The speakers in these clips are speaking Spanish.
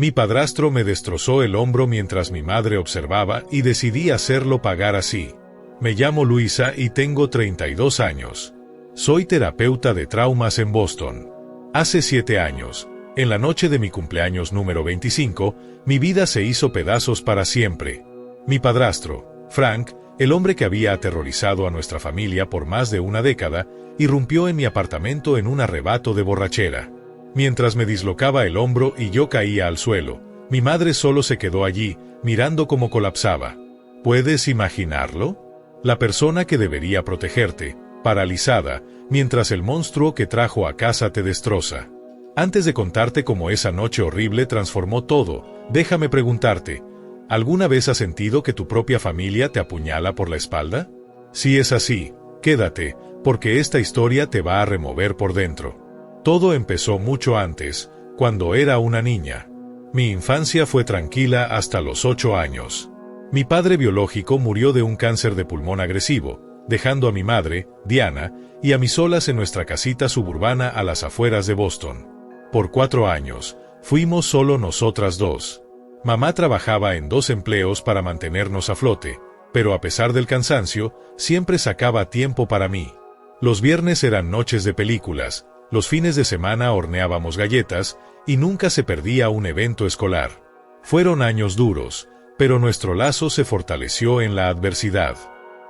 Mi padrastro me destrozó el hombro mientras mi madre observaba y decidí hacerlo pagar así. Me llamo Luisa y tengo 32 años. Soy terapeuta de traumas en Boston. Hace 7 años, en la noche de mi cumpleaños número 25, mi vida se hizo pedazos para siempre. Mi padrastro, Frank, el hombre que había aterrorizado a nuestra familia por más de una década, irrumpió en mi apartamento en un arrebato de borrachera. Mientras me dislocaba el hombro y yo caía al suelo, mi madre solo se quedó allí, mirando cómo colapsaba. ¿Puedes imaginarlo? La persona que debería protegerte, paralizada, mientras el monstruo que trajo a casa te destroza. Antes de contarte cómo esa noche horrible transformó todo, déjame preguntarte, ¿alguna vez has sentido que tu propia familia te apuñala por la espalda? Si es así, quédate, porque esta historia te va a remover por dentro. Todo empezó mucho antes, cuando era una niña. Mi infancia fue tranquila hasta los 8 años. Mi padre biológico murió de un cáncer de pulmón agresivo, dejando a mi madre, Diana, y a mí solas en nuestra casita suburbana a las afueras de Boston. Por 4 años, fuimos solo nosotras dos. Mamá trabajaba en 2 empleos para mantenernos a flote, pero a pesar del cansancio, siempre sacaba tiempo para mí. Los viernes eran noches de películas, los fines de semana horneábamos galletas, y nunca se perdía un evento escolar. Fueron años duros, pero nuestro lazo se fortaleció en la adversidad.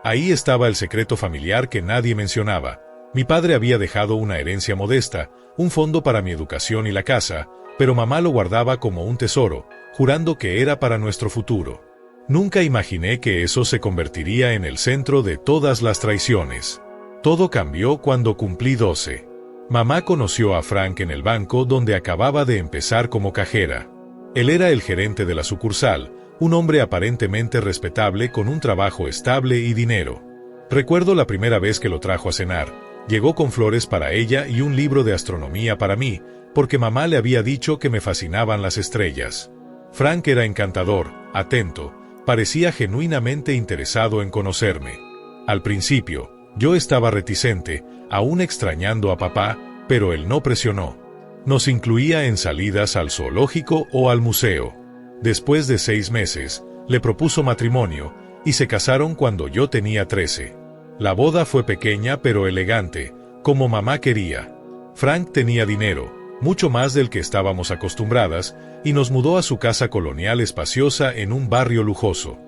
Ahí estaba el secreto familiar que nadie mencionaba. Mi padre había dejado una herencia modesta, un fondo para mi educación y la casa, pero mamá lo guardaba como un tesoro, jurando que era para nuestro futuro. Nunca imaginé que eso se convertiría en el centro de todas las traiciones. Todo cambió cuando cumplí 12. Mamá conoció a Frank en el banco donde acababa de empezar como cajera. Él era el gerente de la sucursal, un hombre aparentemente respetable con un trabajo estable y dinero. Recuerdo la primera vez que lo trajo a cenar. Llegó con flores para ella y un libro de astronomía para mí, porque mamá le había dicho que me fascinaban las estrellas. Frank era encantador, atento, parecía genuinamente interesado en conocerme. Al principio, yo estaba reticente, aún extrañando a papá, pero él no presionó. Nos incluía en salidas al zoológico o al museo. Después de 6 meses, le propuso matrimonio, y se casaron cuando yo tenía 13. La boda fue pequeña pero elegante, como mamá quería. Frank tenía dinero, mucho más del que estábamos acostumbradas, y nos mudó a su casa colonial espaciosa en un barrio lujoso.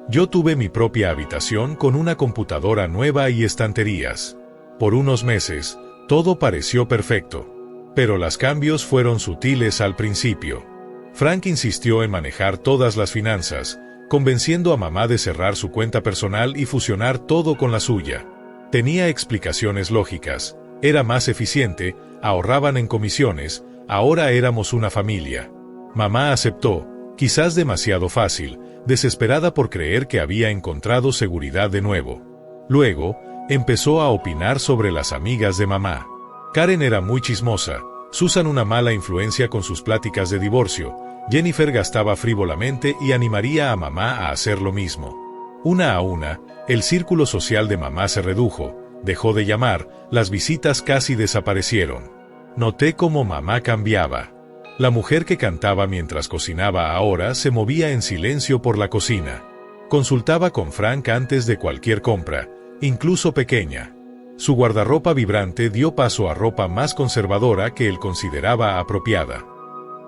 Yo tuve mi propia habitación con una computadora nueva y estanterías. Por unos meses, todo pareció perfecto. Pero los cambios fueron sutiles al principio. Frank insistió en manejar todas las finanzas, convenciendo a mamá de cerrar su cuenta personal y fusionar todo con la suya. Tenía explicaciones lógicas, era más eficiente, ahorraban en comisiones, ahora éramos una familia. Mamá aceptó, quizás demasiado fácil, desesperada por creer que había encontrado seguridad de nuevo. Luego, empezó a opinar sobre las amigas de mamá. Karen era muy chismosa, Susan una mala influencia con sus pláticas de divorcio, Jennifer gastaba frívolamente y animaría a mamá a hacer lo mismo. Una a una, el círculo social de mamá se redujo, dejó de llamar, las visitas casi desaparecieron. Noté cómo mamá cambiaba. La mujer que cantaba mientras cocinaba ahora se movía en silencio por la cocina. Consultaba con Frank antes de cualquier compra, incluso pequeña. Su guardarropa vibrante dio paso a ropa más conservadora que él consideraba apropiada.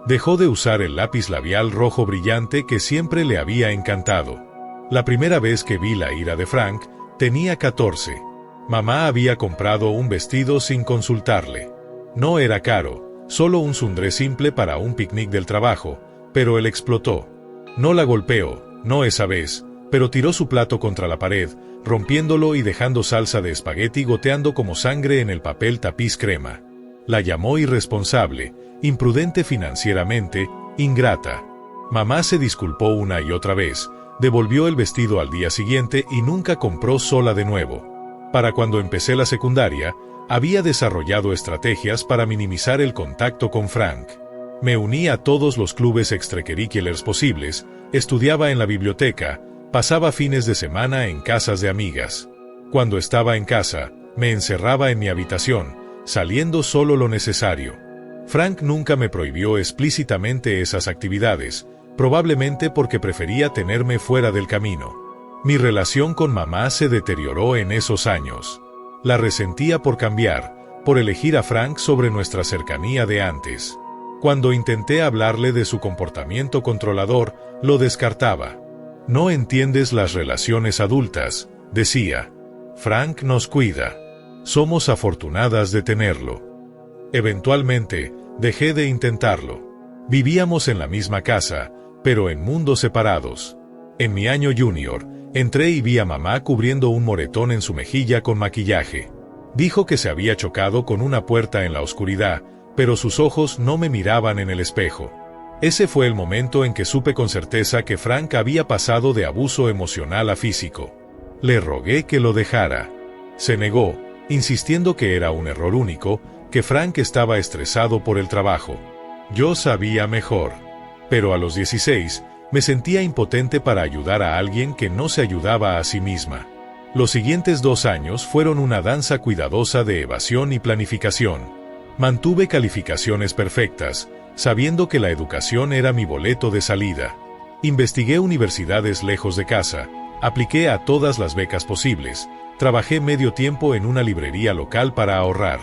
Dejó de usar el lápiz labial rojo brillante que siempre le había encantado. La primera vez que vi la ira de Frank, tenía 14. Mamá había comprado un vestido sin consultarle. No era caro, solo un sundré simple para un picnic del trabajo, pero él explotó. No la golpeó, no esa vez, pero tiró su plato contra la pared, rompiéndolo y dejando salsa de espagueti goteando como sangre en el papel tapiz crema. La llamó irresponsable, imprudente financieramente, ingrata. Mamá se disculpó una y otra vez, devolvió el vestido al día siguiente y nunca compró sola de nuevo. Para cuando empecé la secundaria, había desarrollado estrategias para minimizar el contacto con Frank. Me uní a todos los clubes extracurriculares posibles, estudiaba en la biblioteca, pasaba fines de semana en casas de amigas. Cuando estaba en casa, me encerraba en mi habitación, saliendo solo lo necesario. Frank nunca me prohibió explícitamente esas actividades, probablemente porque prefería tenerme fuera del camino. Mi relación con mamá se deterioró en esos años. La resentía por cambiar, por elegir a Frank sobre nuestra cercanía de antes. Cuando intenté hablarle de su comportamiento controlador, lo descartaba. No entiendes las relaciones adultas, decía. Frank nos cuida. Somos afortunadas de tenerlo. Eventualmente, dejé de intentarlo. Vivíamos en la misma casa, pero en mundos separados. En mi año junior, entré y vi a mamá cubriendo un moretón en su mejilla con maquillaje. Dijo que se había chocado con una puerta en la oscuridad, pero sus ojos no me miraban en el espejo. Ese fue el momento en que supe con certeza que Frank había pasado de abuso emocional a físico. Le rogué que lo dejara. Se negó, insistiendo que era un error único, que Frank estaba estresado por el trabajo. Yo sabía mejor. Pero a los 16, me sentía impotente para ayudar a alguien que no se ayudaba a sí misma. Los siguientes 2 años fueron una danza cuidadosa de evasión y planificación. Mantuve calificaciones perfectas, sabiendo que la educación era mi boleto de salida. Investigué universidades lejos de casa, apliqué a todas las becas posibles, trabajé medio tiempo en una librería local para ahorrar.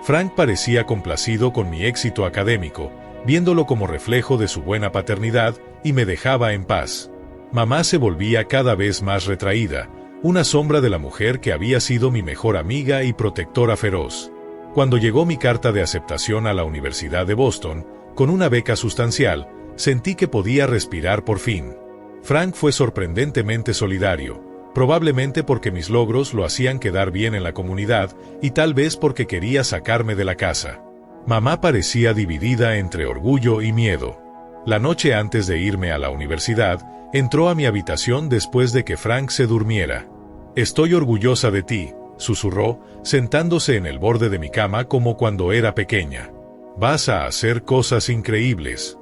Frank parecía complacido con mi éxito académico, viéndolo como reflejo de su buena paternidad, y me dejaba en paz. Mamá se volvía cada vez más retraída, una sombra de la mujer que había sido mi mejor amiga y protectora feroz. Cuando llegó mi carta de aceptación a la Universidad de Boston, con una beca sustancial, sentí que podía respirar por fin. Frank fue sorprendentemente solidario, probablemente porque mis logros lo hacían quedar bien en la comunidad y tal vez porque quería sacarme de la casa. Mamá parecía dividida entre orgullo y miedo. La noche antes de irme a la universidad, entró a mi habitación después de que Frank se durmiera. «Estoy orgullosa de ti», susurró, sentándose en el borde de mi cama como cuando era pequeña. «Vas a hacer cosas increíbles».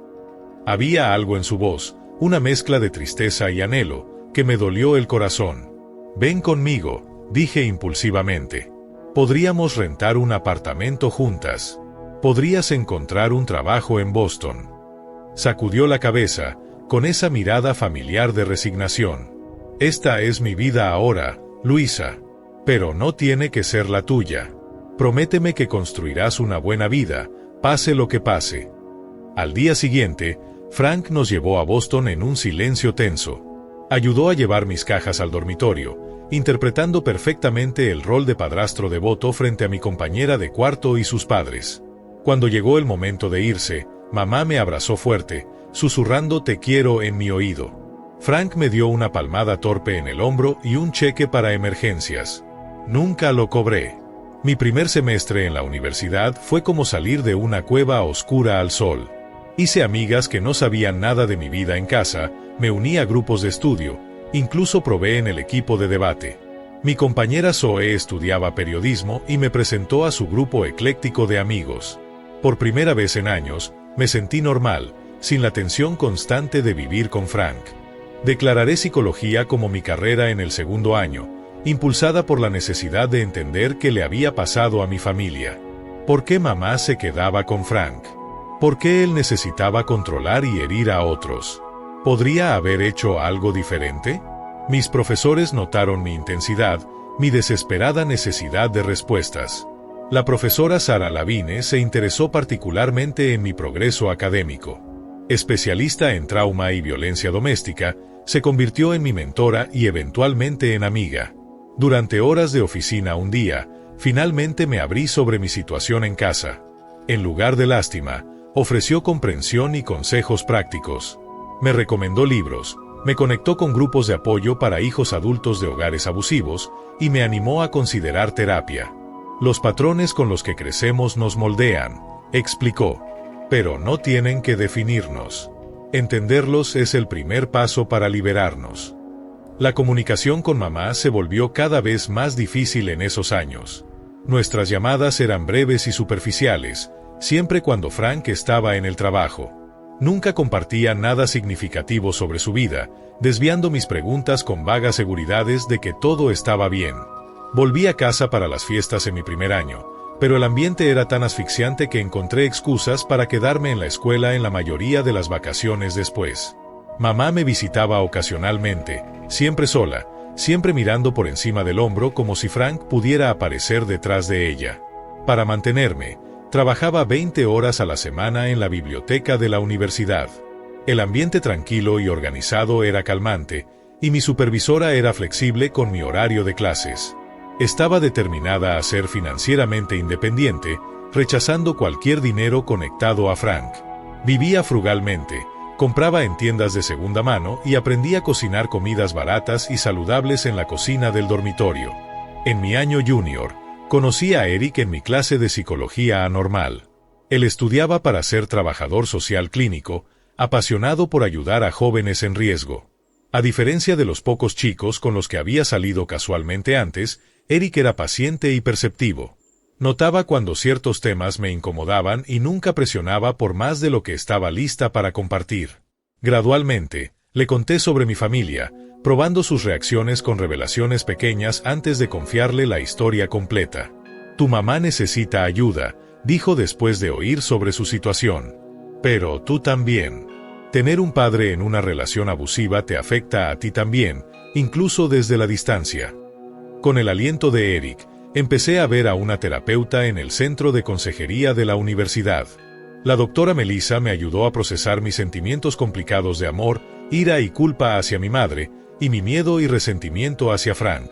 Había algo en su voz, una mezcla de tristeza y anhelo, que me dolió el corazón. «Ven conmigo», dije impulsivamente. «Podríamos rentar un apartamento juntas. Podrías encontrar un trabajo en Boston». Sacudió la cabeza, con esa mirada familiar de resignación. «Esta es mi vida ahora, Luisa. Pero no tiene que ser la tuya. Prométeme que construirás una buena vida, pase lo que pase». Al día siguiente, Frank nos llevó a Boston en un silencio tenso. Ayudó a llevar mis cajas al dormitorio, interpretando perfectamente el rol de padrastro devoto frente a mi compañera de cuarto y sus padres. Cuando llegó el momento de irse, mamá me abrazó fuerte, susurrando «te quiero» en mi oído. Frank me dio una palmada torpe en el hombro y un cheque para emergencias. Nunca lo cobré. Mi primer semestre en la universidad fue como salir de una cueva oscura al sol. Hice amigas que no sabían nada de mi vida en casa, me uní a grupos de estudio, incluso probé en el equipo de debate. Mi compañera Zoe estudiaba periodismo y me presentó a su grupo ecléctico de amigos. Por primera vez en años, me sentí normal, sin la tensión constante de vivir con Frank. Declararé psicología como mi carrera en el segundo año, impulsada por la necesidad de entender qué le había pasado a mi familia. ¿Por qué mamá se quedaba con Frank? ¿Por qué él necesitaba controlar y herir a otros? ¿Podría haber hecho algo diferente? Mis profesores notaron mi intensidad, mi desesperada necesidad de respuestas. La profesora Sara Lavine se interesó particularmente en mi progreso académico. Especialista en trauma y violencia doméstica, se convirtió en mi mentora y eventualmente en amiga. Durante horas de oficina un día, finalmente me abrí sobre mi situación en casa. En lugar de lástima, ofreció comprensión y consejos prácticos. Me recomendó libros, me conectó con grupos de apoyo para hijos adultos de hogares abusivos y me animó a considerar terapia. Los patrones con los que crecemos nos moldean, explicó, pero no tienen que definirnos. Entenderlos es el primer paso para liberarnos. La comunicación con mamá se volvió cada vez más difícil en esos años. Nuestras llamadas eran breves y superficiales, siempre cuando Frank estaba en el trabajo. Nunca compartía nada significativo sobre su vida, desviando mis preguntas con vagas seguridades de que todo estaba bien. Volví a casa para las fiestas en mi primer año, pero el ambiente era tan asfixiante que encontré excusas para quedarme en la escuela en la mayoría de las vacaciones después. Mamá me visitaba ocasionalmente, siempre sola, siempre mirando por encima del hombro como si Frank pudiera aparecer detrás de ella. Para mantenerme, trabajaba 20 horas a la semana en la biblioteca de la universidad. El ambiente tranquilo y organizado era calmante, y mi supervisora era flexible con mi horario de clases. Estaba determinada a ser financieramente independiente, rechazando cualquier dinero conectado a Frank. Vivía frugalmente, compraba en tiendas de segunda mano y aprendí a cocinar comidas baratas y saludables en la cocina del dormitorio. En mi año junior, conocí a Eric en mi clase de psicología anormal. Él estudiaba para ser trabajador social clínico, apasionado por ayudar a jóvenes en riesgo. A diferencia de los pocos chicos con los que había salido casualmente antes, Eric era paciente y perceptivo. Notaba cuando ciertos temas me incomodaban y nunca presionaba por más de lo que estaba lista para compartir. Gradualmente, le conté sobre mi familia, probando sus reacciones con revelaciones pequeñas antes de confiarle la historia completa. «Tu mamá necesita ayuda», dijo después de oír sobre su situación. «Pero tú también. Tener un padre en una relación abusiva te afecta a ti también, incluso desde la distancia». Con el aliento de Eric, empecé a ver a una terapeuta en el centro de consejería de la universidad. La doctora Melissa me ayudó a procesar mis sentimientos complicados de amor, ira y culpa hacia mi madre, y mi miedo y resentimiento hacia Frank.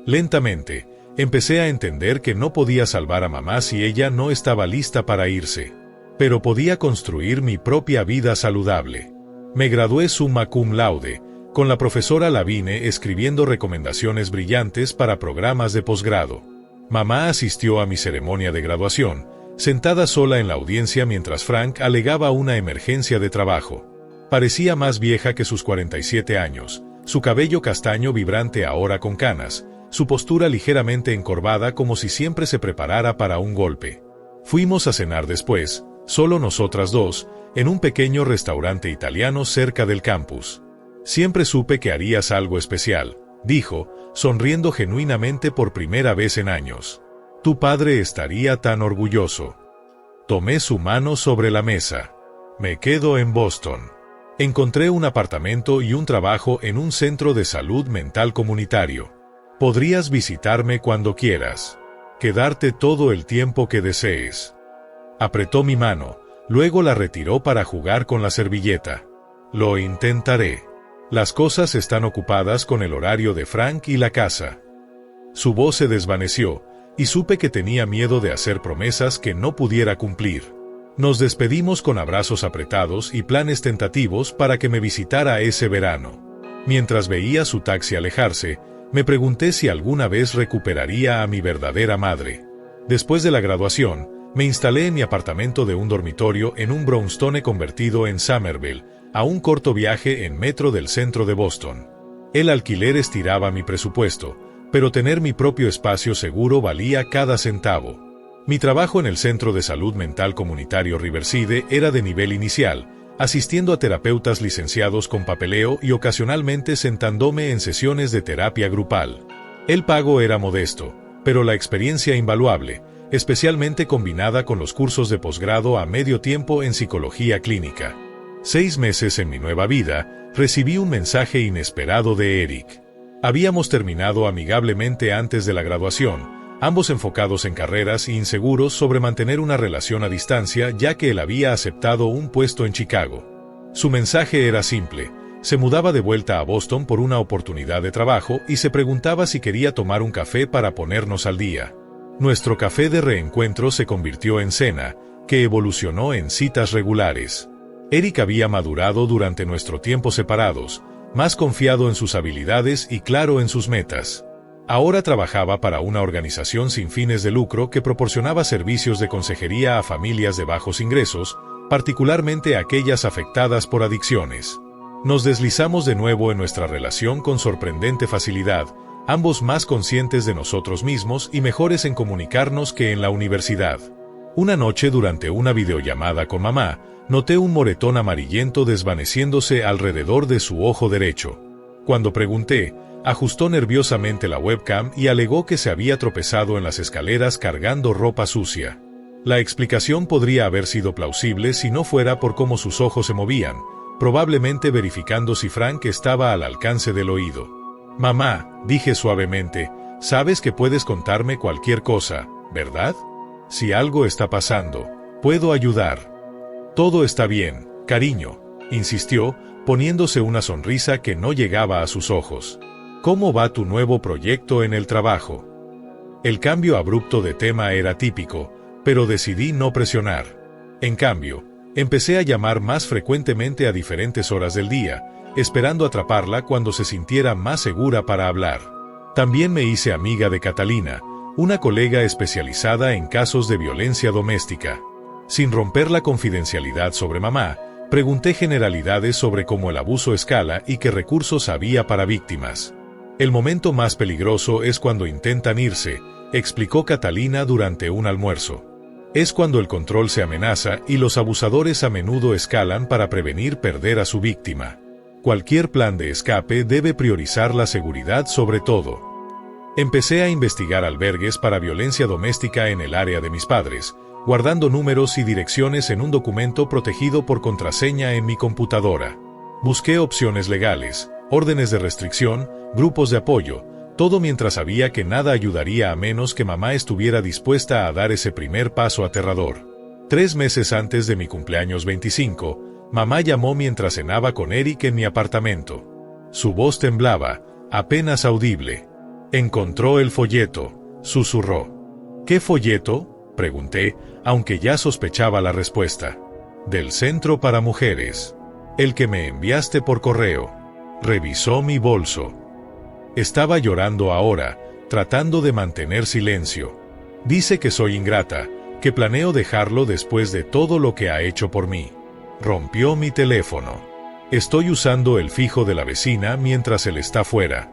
Lentamente, empecé a entender que no podía salvar a mamá si ella no estaba lista para irse. Pero podía construir mi propia vida saludable. Me gradué summa cum laude, con la profesora Lavigne escribiendo recomendaciones brillantes para programas de posgrado. Mamá asistió a mi ceremonia de graduación, sentada sola en la audiencia mientras Frank alegaba una emergencia de trabajo. Parecía más vieja que sus 47 años, su cabello castaño vibrante ahora con canas, su postura ligeramente encorvada como si siempre se preparara para un golpe. Fuimos a cenar después, solo nosotras dos, en un pequeño restaurante italiano cerca del campus. «Siempre supe que harías algo especial», dijo, sonriendo genuinamente por primera vez en años. «Tu padre estaría tan orgulloso». Tomé su mano sobre la mesa. «Me quedo en Boston. Encontré un apartamento y un trabajo en un centro de salud mental comunitario. Podrías visitarme cuando quieras. Quedarte todo el tiempo que desees». Apretó mi mano, luego la retiró para jugar con la servilleta. «Lo intentaré. Las cosas están ocupadas con el horario de Frank y la casa». Su voz se desvaneció, y supe que tenía miedo de hacer promesas que no pudiera cumplir. Nos despedimos con abrazos apretados y planes tentativos para que me visitara ese verano. Mientras veía su taxi alejarse, me pregunté si alguna vez recuperaría a mi verdadera madre. Después de la graduación, me instalé en mi apartamento de un dormitorio en un brownstone convertido en Somerville, a un corto viaje en metro del centro de Boston. El alquiler estiraba mi presupuesto, pero tener mi propio espacio seguro valía cada centavo. Mi trabajo en el Centro de Salud Mental Comunitario Riverside era de nivel inicial, asistiendo a terapeutas licenciados con papeleo y ocasionalmente sentándome en sesiones de terapia grupal. El pago era modesto, pero la experiencia invaluable, especialmente combinada con los cursos de posgrado a medio tiempo en psicología clínica. 6 meses en mi nueva vida, recibí un mensaje inesperado de Eric. Habíamos terminado amigablemente antes de la graduación, ambos enfocados en carreras e inseguros sobre mantener una relación a distancia ya que él había aceptado un puesto en Chicago. Su mensaje era simple: se mudaba de vuelta a Boston por una oportunidad de trabajo y se preguntaba si quería tomar un café para ponernos al día. Nuestro café de reencuentro se convirtió en cena, que evolucionó en citas regulares. Eric había madurado durante nuestro tiempo separados, más confiado en sus habilidades y claro en sus metas. Ahora trabajaba para una organización sin fines de lucro que proporcionaba servicios de consejería a familias de bajos ingresos, particularmente aquellas afectadas por adicciones. Nos deslizamos de nuevo en nuestra relación con sorprendente facilidad, ambos más conscientes de nosotros mismos y mejores en comunicarnos que en la universidad. Una noche durante una videollamada con mamá, noté un moretón amarillento desvaneciéndose alrededor de su ojo derecho. Cuando pregunté, Ajustó nerviosamente la webcam y alegó que se había tropezado en las escaleras cargando ropa sucia. La explicación podría haber sido plausible si no fuera por cómo sus ojos se movían, probablemente verificando si Frank estaba al alcance del oído. «Mamá», dije suavemente, «sabes que puedes contarme cualquier cosa, ¿verdad? Si algo está pasando, puedo ayudar». «Todo está bien, cariño», insistió, poniéndose una sonrisa que no llegaba a sus ojos. «¿Cómo va tu nuevo proyecto en el trabajo?» El cambio abrupto de tema era típico, pero decidí no presionar. En cambio, empecé a llamar más frecuentemente a diferentes horas del día, esperando atraparla cuando se sintiera más segura para hablar. También me hice amiga de Catalina, una colega especializada en casos de violencia doméstica. Sin romper la confidencialidad sobre mamá, pregunté generalidades sobre cómo el abuso escala y qué recursos había para víctimas. «El momento más peligroso es cuando intentan irse», explicó Catalina durante un almuerzo. «Es cuando el control se amenaza y los abusadores a menudo escalan para prevenir perder a su víctima. Cualquier plan de escape debe priorizar la seguridad sobre todo». Empecé a investigar albergues para violencia doméstica en el área de mis padres, guardando números y direcciones en un documento protegido por contraseña en mi computadora. Busqué opciones legales, órdenes de restricción, grupos de apoyo, todo mientras sabía que nada ayudaría a menos que mamá estuviera dispuesta a dar ese primer paso aterrador. 3 meses antes de mi cumpleaños 25, mamá llamó mientras cenaba con Eric en mi apartamento. Su voz temblaba, apenas audible. «Encontró el folleto», susurró. «¿Qué folleto?», pregunté, aunque ya sospechaba la respuesta. «Del Centro para Mujeres. El que me enviaste por correo». Revisó mi bolso. Estaba llorando ahora, tratando de mantener silencio. «Dice que soy ingrata, que planeo dejarlo después de todo lo que ha hecho por mí». Rompió mi teléfono. «Estoy usando el fijo de la vecina mientras él está fuera».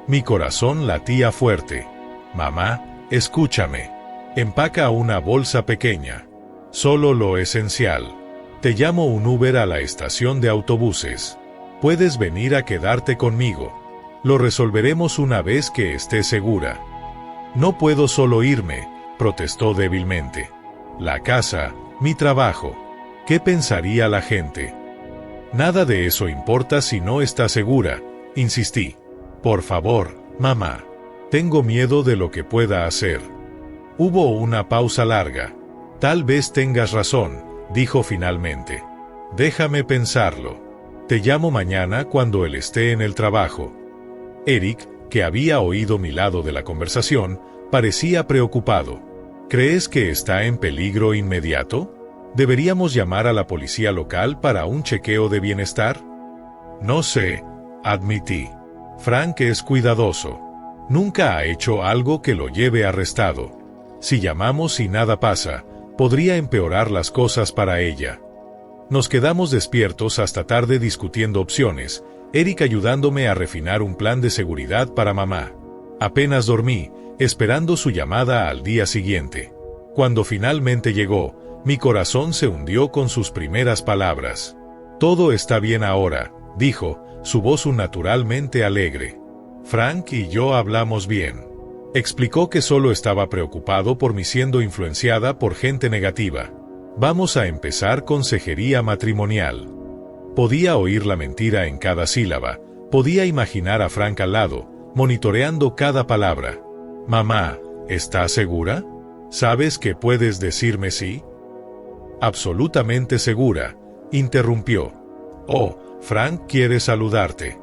Mi corazón latía fuerte. «Mamá, escúchame. Empaca una bolsa pequeña. Solo lo esencial. Te llamo un Uber a la estación de autobuses. Puedes venir a quedarte conmigo. Lo resolveremos una vez que estés segura». «No puedo solo irme», protestó débilmente. «La casa, mi trabajo. ¿Qué pensaría la gente?» «Nada de eso importa si no estás segura», insistí. «Por favor, mamá. Tengo miedo de lo que pueda hacer». Hubo una pausa larga. «Tal vez tengas razón», dijo finalmente. «Déjame pensarlo. Te llamo mañana cuando él esté en el trabajo». Eric, que había oído mi lado de la conversación, parecía preocupado. «¿Crees que está en peligro inmediato? ¿Deberíamos llamar a la policía local para un chequeo de bienestar?» «No sé», admití. «Frank es cuidadoso. Nunca ha hecho algo que lo lleve arrestado. Si llamamos y nada pasa, podría empeorar las cosas para ella». Nos quedamos despiertos hasta tarde discutiendo opciones, Eric ayudándome a refinar un plan de seguridad para mamá. Apenas dormí, esperando su llamada al día siguiente. Cuando finalmente llegó, mi corazón se hundió con sus primeras palabras. «Todo está bien ahora», dijo, su voz naturalmente alegre. «Frank y yo hablamos bien». Explicó que solo estaba preocupado por mí siendo influenciada por gente negativa. «Vamos a empezar consejería matrimonial». Podía oír la mentira en cada sílaba, podía imaginar a Frank al lado, monitoreando cada palabra. «Mamá, ¿estás segura? ¿Sabes que puedes decirme sí?» «Absolutamente segura», interrumpió. «Oh, Frank quiere saludarte».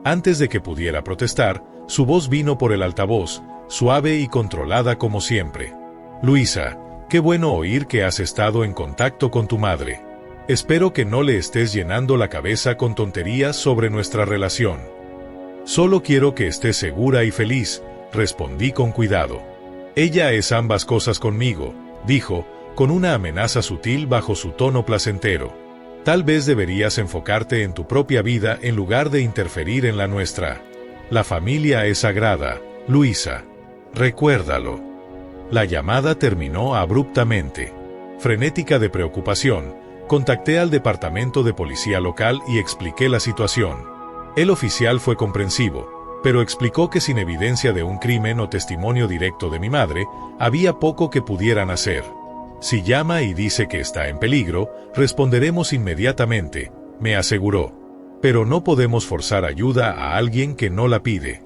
Antes de que pudiera protestar, su voz vino por el altavoz, suave y controlada como siempre. «Luisa, qué bueno oír que has estado en contacto con tu madre. Espero que no le estés llenando la cabeza con tonterías sobre nuestra relación». «Solo quiero que estés segura y feliz», respondí con cuidado. «Ella es ambas cosas conmigo», dijo, con una amenaza sutil bajo su tono placentero. «Tal vez deberías enfocarte en tu propia vida en lugar de interferir en la nuestra. La familia es sagrada, Luisa. Recuérdalo». La llamada terminó abruptamente. Frenética de preocupación, contacté al departamento de policía local y expliqué la situación. El oficial fue comprensivo. pero explicó que sin evidencia de un crimen o testimonio directo de mi madre, había poco que pudieran hacer. Si llama y dice que está en peligro, responderemos inmediatamente, me aseguró. Pero no podemos forzar ayuda a alguien que no la pide.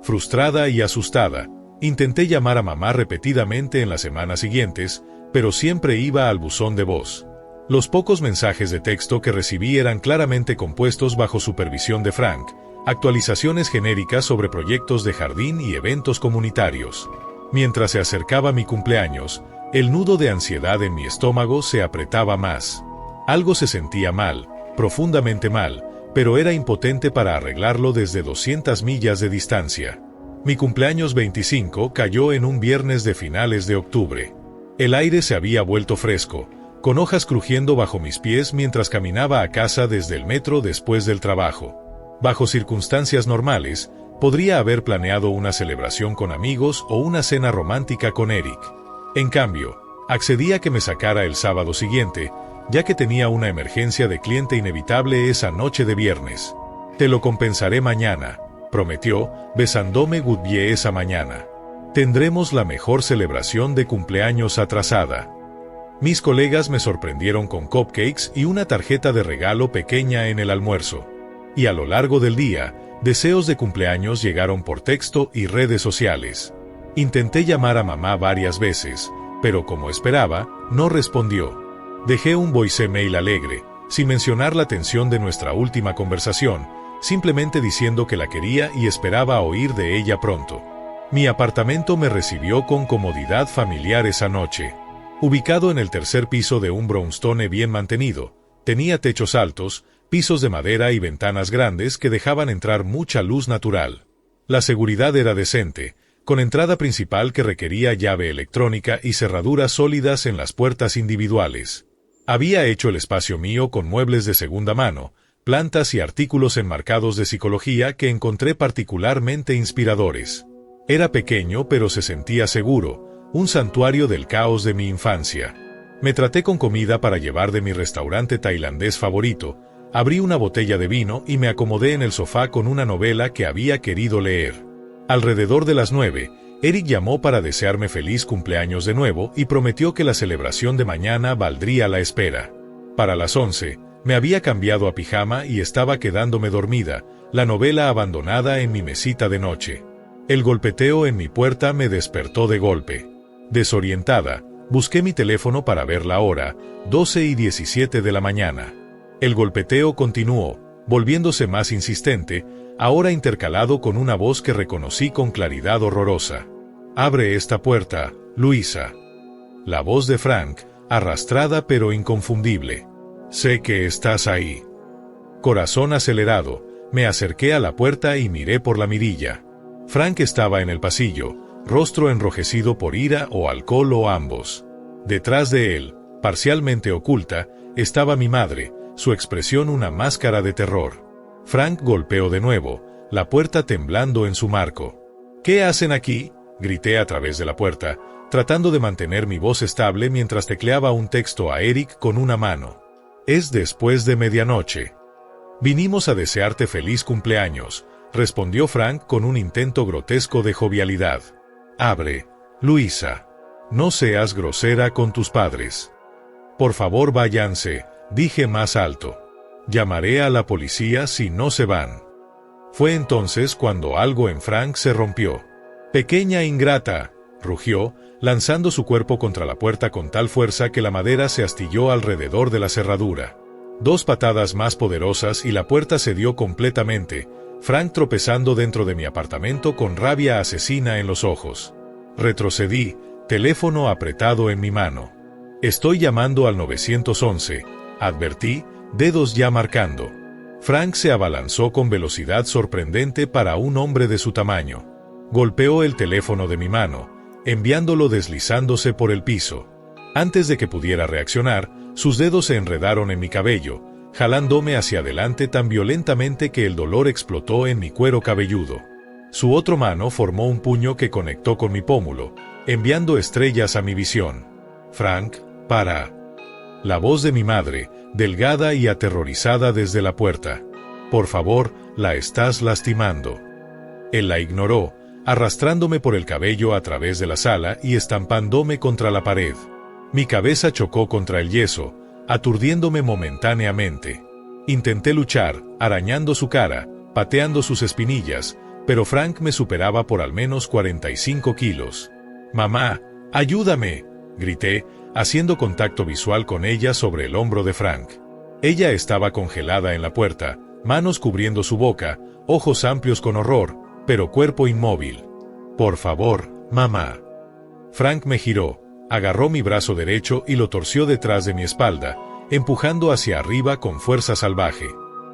Frustrada y asustada, intenté llamar a mamá repetidamente en las semanas siguientes, pero siempre iba al buzón de voz. Los pocos mensajes de texto que recibí eran claramente compuestos bajo supervisión de Frank, actualizaciones genéricas sobre proyectos de jardín y eventos comunitarios. Mientras se acercaba mi cumpleaños, el nudo de ansiedad en mi estómago se apretaba más. Algo se sentía mal, profundamente mal, pero era impotente para arreglarlo desde 200 millas de distancia. Mi cumpleaños 25 cayó en un viernes de finales de octubre. El aire se había vuelto fresco, con hojas crujiendo bajo mis pies mientras caminaba a casa desde el metro después del trabajo. Bajo circunstancias normales, podría haber planeado una celebración con amigos o una cena romántica con Eric. En cambio, accedí a que me sacara el sábado siguiente, ya que tenía una emergencia de cliente inevitable esa noche de viernes. Te lo compensaré mañana, prometió, besándome goodbye esa mañana. Tendremos la mejor celebración de cumpleaños atrasada. Mis colegas me sorprendieron con cupcakes y una tarjeta de regalo pequeña en el almuerzo. Y a lo largo del día, deseos de cumpleaños llegaron por texto y redes sociales. Intenté llamar a mamá varias veces, pero como esperaba, no respondió. Dejé un voicemail alegre, sin mencionar la tensión de nuestra última conversación, simplemente diciendo que la quería y esperaba oír de ella pronto. Mi apartamento me recibió con comodidad familiar esa noche. Ubicado en el tercer piso de un brownstone bien mantenido, tenía techos altos, pisos de madera y ventanas grandes que dejaban entrar mucha luz natural. La seguridad era decente, con entrada principal que requería llave electrónica y cerraduras sólidas en las puertas individuales. Había hecho el espacio mío con muebles de segunda mano, plantas y artículos enmarcados de psicología que encontré particularmente inspiradores. Era pequeño pero se sentía seguro, un santuario del caos de mi infancia. Me traté con comida para llevar de mi restaurante tailandés favorito, abrí una botella de vino y me acomodé en el sofá con una novela que había querido leer. Alrededor de las 9, Eric llamó para desearme feliz cumpleaños de nuevo y prometió que la celebración de mañana valdría la espera. Para las 11, me había cambiado a pijama y estaba quedándome dormida, la novela abandonada en mi mesita de noche. El golpeteo en mi puerta me despertó de golpe. Desorientada, busqué mi teléfono para ver la hora, 12:17 de la mañana. El golpeteo continuó, volviéndose más insistente, ahora intercalado con una voz que reconocí con claridad horrorosa. «Abre esta puerta, Luisa». La voz de Frank, arrastrada pero inconfundible. «Sé que estás ahí». Corazón acelerado, me acerqué a la puerta y miré por la mirilla. Frank estaba en el pasillo, rostro enrojecido por ira o alcohol o ambos. Detrás de él, parcialmente oculta, estaba mi madre, su expresión una máscara de terror. Frank golpeó de nuevo, la puerta temblando en su marco. «¿Qué hacen aquí?», grité a través de la puerta, tratando de mantener mi voz estable mientras tecleaba un texto a Eric con una mano. «Es después de medianoche». «Vinimos a desearte feliz cumpleaños», respondió Frank con un intento grotesco de jovialidad. «Abre, Luisa. No seas grosera con tus padres». «Por favor váyanse», dije más alto. «Llamaré a la policía si no se van». Fue entonces cuando algo en Frank se rompió. «Pequeña ingrata», rugió, lanzando su cuerpo contra la puerta con tal fuerza que la madera se astilló alrededor de la cerradura. 2 patadas más poderosas y la puerta cedió completamente, Frank tropezando dentro de mi apartamento con rabia asesina en los ojos. Retrocedí, teléfono apretado en mi mano. «Estoy llamando al 911», advertí, dedos ya marcando. Frank se abalanzó con velocidad sorprendente para un hombre de su tamaño. Golpeó el teléfono de mi mano, enviándolo deslizándose por el piso. Antes de que pudiera reaccionar, sus dedos se enredaron en mi cabello, jalándome hacia adelante tan violentamente que el dolor explotó en mi cuero cabelludo. Su otra mano formó un puño que conectó con mi pómulo, enviando estrellas a mi visión. «Frank, para». La voz de mi madre, delgada y aterrorizada desde la puerta. «Por favor, la estás lastimando». Él la ignoró, arrastrándome por el cabello a través de la sala y estampándome contra la pared. Mi cabeza chocó contra el yeso, aturdiéndome momentáneamente. Intenté luchar, arañando su cara, pateando sus espinillas, pero Frank me superaba por al menos 45 kilos. «Mamá, ayúdame», grité, haciendo contacto visual con ella sobre el hombro de Frank. Ella estaba congelada en la puerta, manos cubriendo su boca, ojos amplios con horror, pero cuerpo inmóvil. «Por favor, mamá». Frank me giró, agarró mi brazo derecho y lo torció detrás de mi espalda, empujando hacia arriba con fuerza salvaje.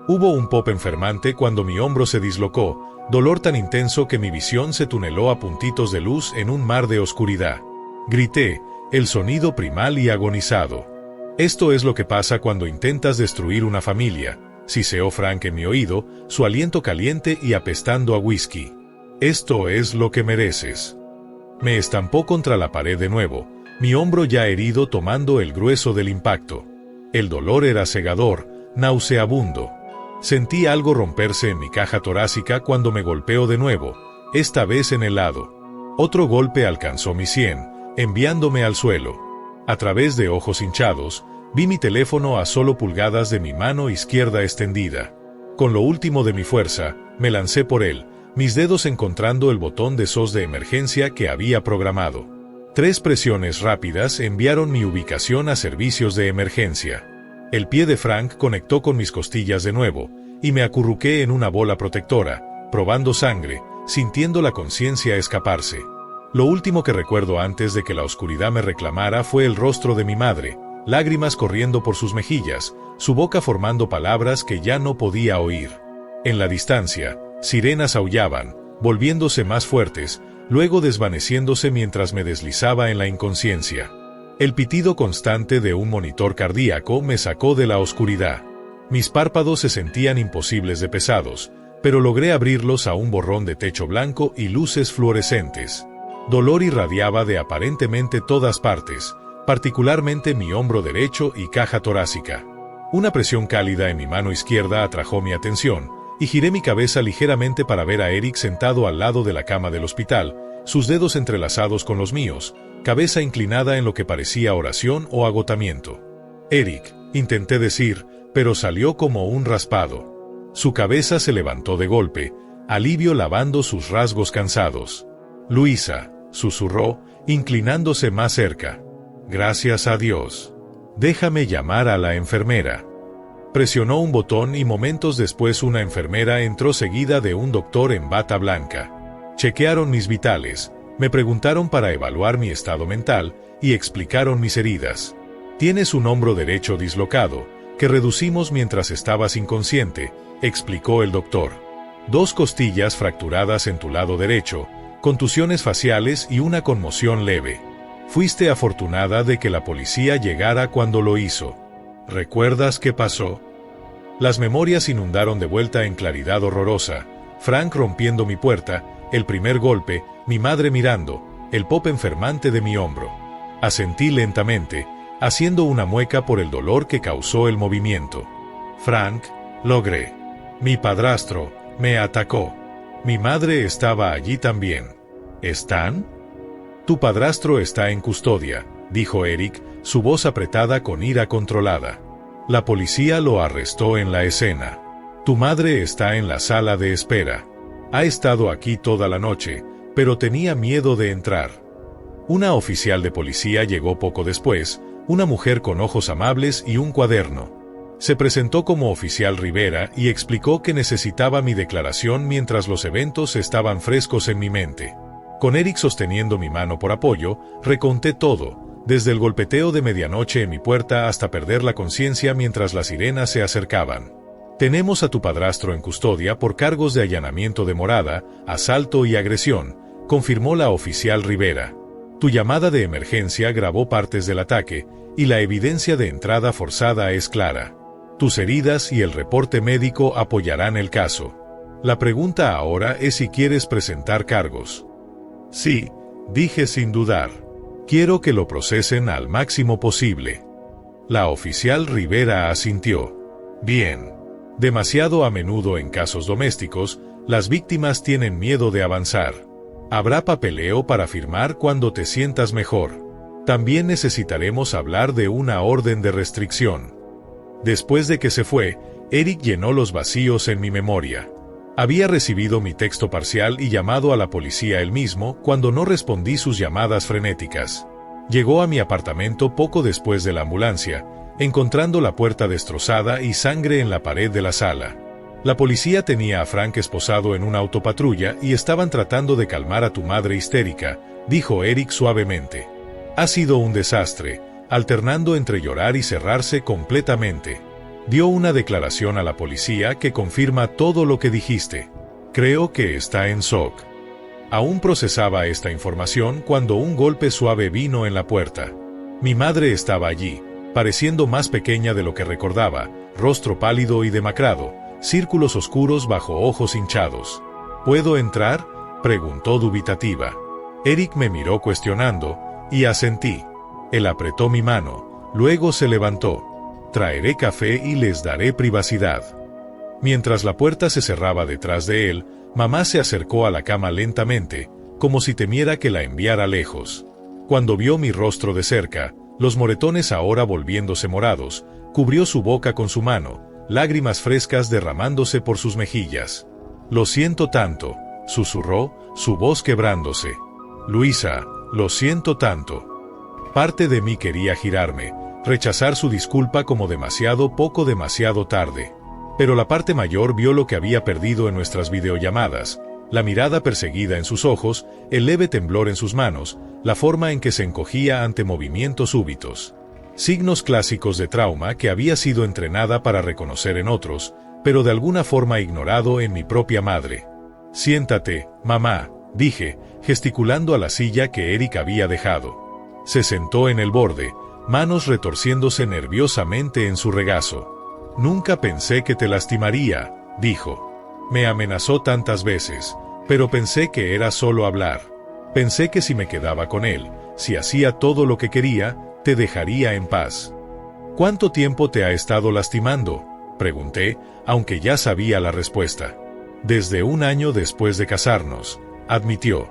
Hubo un pop enfermante cuando mi hombro se dislocó, dolor tan intenso que mi visión se tuneló a puntitos de luz en un mar de oscuridad. Grité, el sonido primal y agonizado. «Esto es lo que pasa cuando intentas destruir una familia», siseó Frank en mi oído, su aliento caliente y apestando a whisky. «Esto es lo que mereces». Me estampó contra la pared de nuevo, mi hombro ya herido tomando el grueso del impacto. El dolor era cegador, nauseabundo. Sentí algo romperse en mi caja torácica cuando me golpeó de nuevo, esta vez en el lado. Otro golpe alcanzó mi sien, enviándome al suelo. A través de ojos hinchados, vi mi teléfono a solo pulgadas de mi mano izquierda extendida. Con lo último de mi fuerza, me lancé por él, mis dedos encontrando el botón de SOS de emergencia que había programado. 3 presiones rápidas enviaron mi ubicación a servicios de emergencia. El pie de Frank conectó con mis costillas de nuevo, y me acurruqué en una bola protectora, probando sangre, sintiendo la conciencia escaparse. Lo último que recuerdo antes de que la oscuridad me reclamara fue el rostro de mi madre, lágrimas corriendo por sus mejillas, su boca formando palabras que ya no podía oír. En la distancia, sirenas aullaban, volviéndose más fuertes, luego desvaneciéndose mientras me deslizaba en la inconsciencia. El pitido constante de un monitor cardíaco me sacó de la oscuridad. Mis párpados se sentían imposibles de pesados, pero logré abrirlos a un borrón de techo blanco y luces fluorescentes. Dolor irradiaba de aparentemente todas partes, particularmente mi hombro derecho y caja torácica. Una presión cálida en mi mano izquierda atrajo mi atención, y giré mi cabeza ligeramente para ver a Eric sentado al lado de la cama del hospital, sus dedos entrelazados con los míos, cabeza inclinada en lo que parecía oración o agotamiento. «Eric», intenté decir, pero salió como un raspado. Su cabeza se levantó de golpe, alivio lavando sus rasgos cansados. «Luisa», susurró, inclinándose más cerca. «Gracias a Dios. Déjame llamar a la enfermera». Presionó un botón y momentos después una enfermera entró seguida de un doctor en bata blanca. Chequearon mis vitales, me preguntaron para evaluar mi estado mental y explicaron mis heridas. «Tienes un hombro derecho dislocado, que reducimos mientras estabas inconsciente», explicó el doctor. «2 costillas fracturadas en tu lado derecho, contusiones faciales y una conmoción leve. Fuiste afortunada de que la policía llegara cuando lo hizo. ¿Recuerdas qué pasó?». Las memorias inundaron de vuelta en claridad horrorosa, Frank rompiendo mi puerta, el primer golpe, mi madre mirando, el pop enfermante de mi hombro. Asentí lentamente, haciendo una mueca por el dolor que causó el movimiento. «Frank, logré. Mi padrastro me atacó. Mi madre estaba allí también. ¿Están?». «Tu padrastro está en custodia», dijo Eric, su voz apretada con ira controlada. «La policía lo arrestó en la escena. Tu madre está en la sala de espera. Ha estado aquí toda la noche, pero tenía miedo de entrar». Una oficial de policía llegó poco después, una mujer con ojos amables y un cuaderno. Se presentó como oficial Rivera y explicó que necesitaba mi declaración mientras los eventos estaban frescos en mi mente. Con Eric sosteniendo mi mano por apoyo, reconté todo, desde el golpeteo de medianoche en mi puerta hasta perder la conciencia mientras las sirenas se acercaban. «Tenemos a tu padrastro en custodia por cargos de allanamiento de morada, asalto y agresión», confirmó la oficial Rivera. «Tu llamada de emergencia grabó partes del ataque, y la evidencia de entrada forzada es clara. Tus heridas y el reporte médico apoyarán el caso. La pregunta ahora es si quieres presentar cargos». «Sí», dije sin dudar. «Quiero que lo procesen al máximo posible». La oficial Rivera asintió. «Bien. Demasiado a menudo en casos domésticos, Las víctimas tienen miedo de avanzar. Habrá papeleo para firmar cuando te sientas mejor. También necesitaremos hablar de una orden de restricción. Después de que se fue, Eric llenó los vacíos en mi memoria. Había recibido mi texto parcial y llamado a la policía él mismo cuando no respondí sus llamadas frenéticas. Llegó a mi apartamento poco después de la ambulancia, encontrando la puerta destrozada y sangre en la pared de la sala. La policía tenía a Frank esposado en una autopatrulla y estaban tratando de calmar a tu madre histérica, dijo Eric suavemente. Ha sido un desastre, alternando entre llorar y cerrarse completamente. Dio una declaración a la policía que confirma todo lo que dijiste. Creo que está en shock. Aún procesaba esta información cuando un golpe suave vino en la puerta. Mi madre estaba allí, pareciendo más pequeña de lo que recordaba, rostro pálido y demacrado, círculos oscuros bajo ojos hinchados. ¿Puedo entrar?, preguntó dubitativa. Eric me miró cuestionando, y asentí. Él apretó mi mano, luego se levantó. Traeré café y les daré privacidad. Mientras la puerta se cerraba detrás de él, mamá se acercó a la cama lentamente, como si temiera que la enviara lejos. Cuando vio mi rostro de cerca, los moretones ahora volviéndose morados, cubrió su boca con su mano, lágrimas frescas derramándose por sus mejillas. Lo siento tanto, susurró, su voz quebrándose. Luisa, lo siento tanto. Parte de mí quería girarme, rechazar su disculpa como demasiado poco demasiado tarde. Pero la parte mayor vio lo que había perdido en nuestras videollamadas, la mirada perseguida en sus ojos, el leve temblor en sus manos, la forma en que se encogía ante movimientos súbitos. Signos clásicos de trauma que había sido entrenada para reconocer en otros, pero de alguna forma ignorado en mi propia madre. Siéntate, mamá, dije, gesticulando a la silla que Eric había dejado. Se sentó en el borde, manos retorciéndose nerviosamente en su regazo. Nunca pensé que te lastimaría, dijo. Me amenazó tantas veces, pero pensé que era solo hablar. Pensé que si me quedaba con él, si hacía todo lo que quería, te dejaría en paz. ¿Cuánto tiempo te ha estado lastimando?, pregunté, aunque ya sabía la respuesta. Desde 1 año después de casarnos, admitió.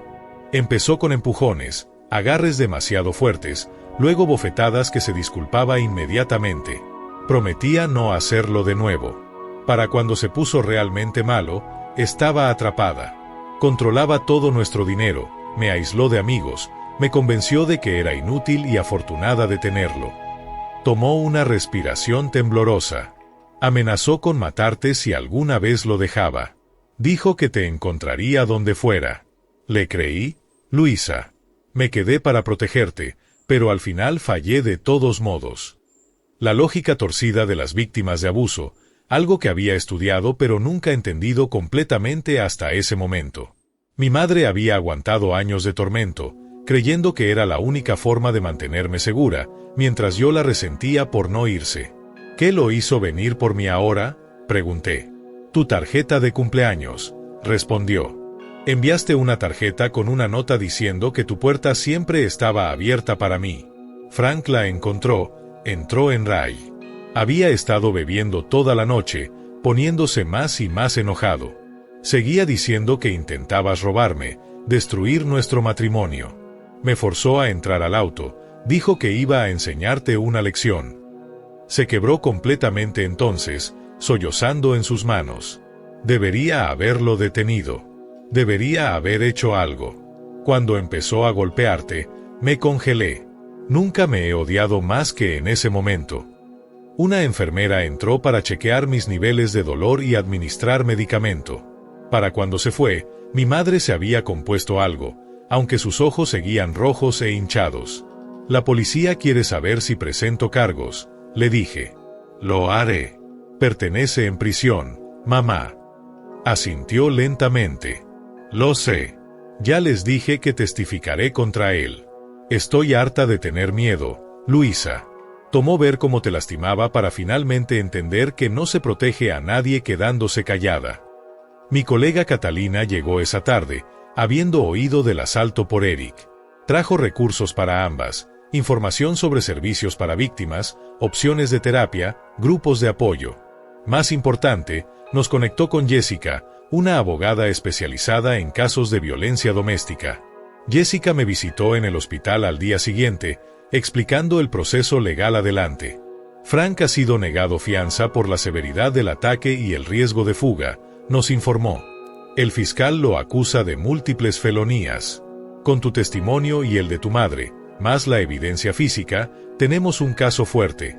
Empezó con empujones, agarres demasiado fuertes, luego bofetadas que se disculpaba inmediatamente. Prometía no hacerlo de nuevo. Para cuando se puso realmente malo, estaba atrapada. Controlaba todo nuestro dinero, me aisló de amigos, me convenció de que era inútil y afortunada de tenerlo. Tomó una respiración temblorosa. Amenazó con matarte si alguna vez lo dejaba. Dijo que te encontraría donde fuera. ¿Le creí? Luisa. Me quedé para protegerte, pero al final fallé de todos modos. La lógica torcida de las víctimas de abuso, algo que había estudiado pero nunca entendido completamente hasta ese momento. Mi madre había aguantado años de tormento, creyendo que era la única forma de mantenerme segura, mientras yo la resentía por no irse. ¿Qué lo hizo venir por mí ahora?, pregunté. Tu tarjeta de cumpleaños, respondió. Enviaste una tarjeta con una nota diciendo que tu puerta siempre estaba abierta para mí. Frank la encontró, entró en Ray. Había estado bebiendo toda la noche, poniéndose más y más enojado. Seguía diciendo que intentabas robarme, destruir nuestro matrimonio. Me forzó a entrar al auto, dijo que iba a enseñarte una lección. Se quebró completamente entonces, sollozando en sus manos. Debería haberlo detenido. Debería haber hecho algo. Cuando empezó a golpearte, me congelé. Nunca me he odiado más que en ese momento. Una enfermera entró para chequear mis niveles de dolor y administrar medicamento. Para cuando se fue, mi madre se había compuesto algo, aunque sus ojos seguían rojos e hinchados. La policía quiere saber si presento cargos, le dije. Lo haré. Pertenece en prisión, mamá. Asintió lentamente. Lo sé. Ya les dije que testificaré contra él. Estoy harta de tener miedo, Luisa. Tomó ver cómo te lastimaba para finalmente entender que no se protege a nadie quedándose callada. Mi colega Catalina llegó esa tarde, habiendo oído del asalto por Eric. Trajo recursos para ambas, información sobre servicios para víctimas, opciones de terapia, grupos de apoyo. Más importante, nos conectó con Jessica, una abogada especializada en casos de violencia doméstica. Jessica me visitó en el hospital al día siguiente, explicando el proceso legal adelante. Frank ha sido negado fianza por la severidad del ataque y el riesgo de fuga, nos informó. El fiscal lo acusa de múltiples felonías. Con tu testimonio y el de tu madre, más la evidencia física, tenemos un caso fuerte.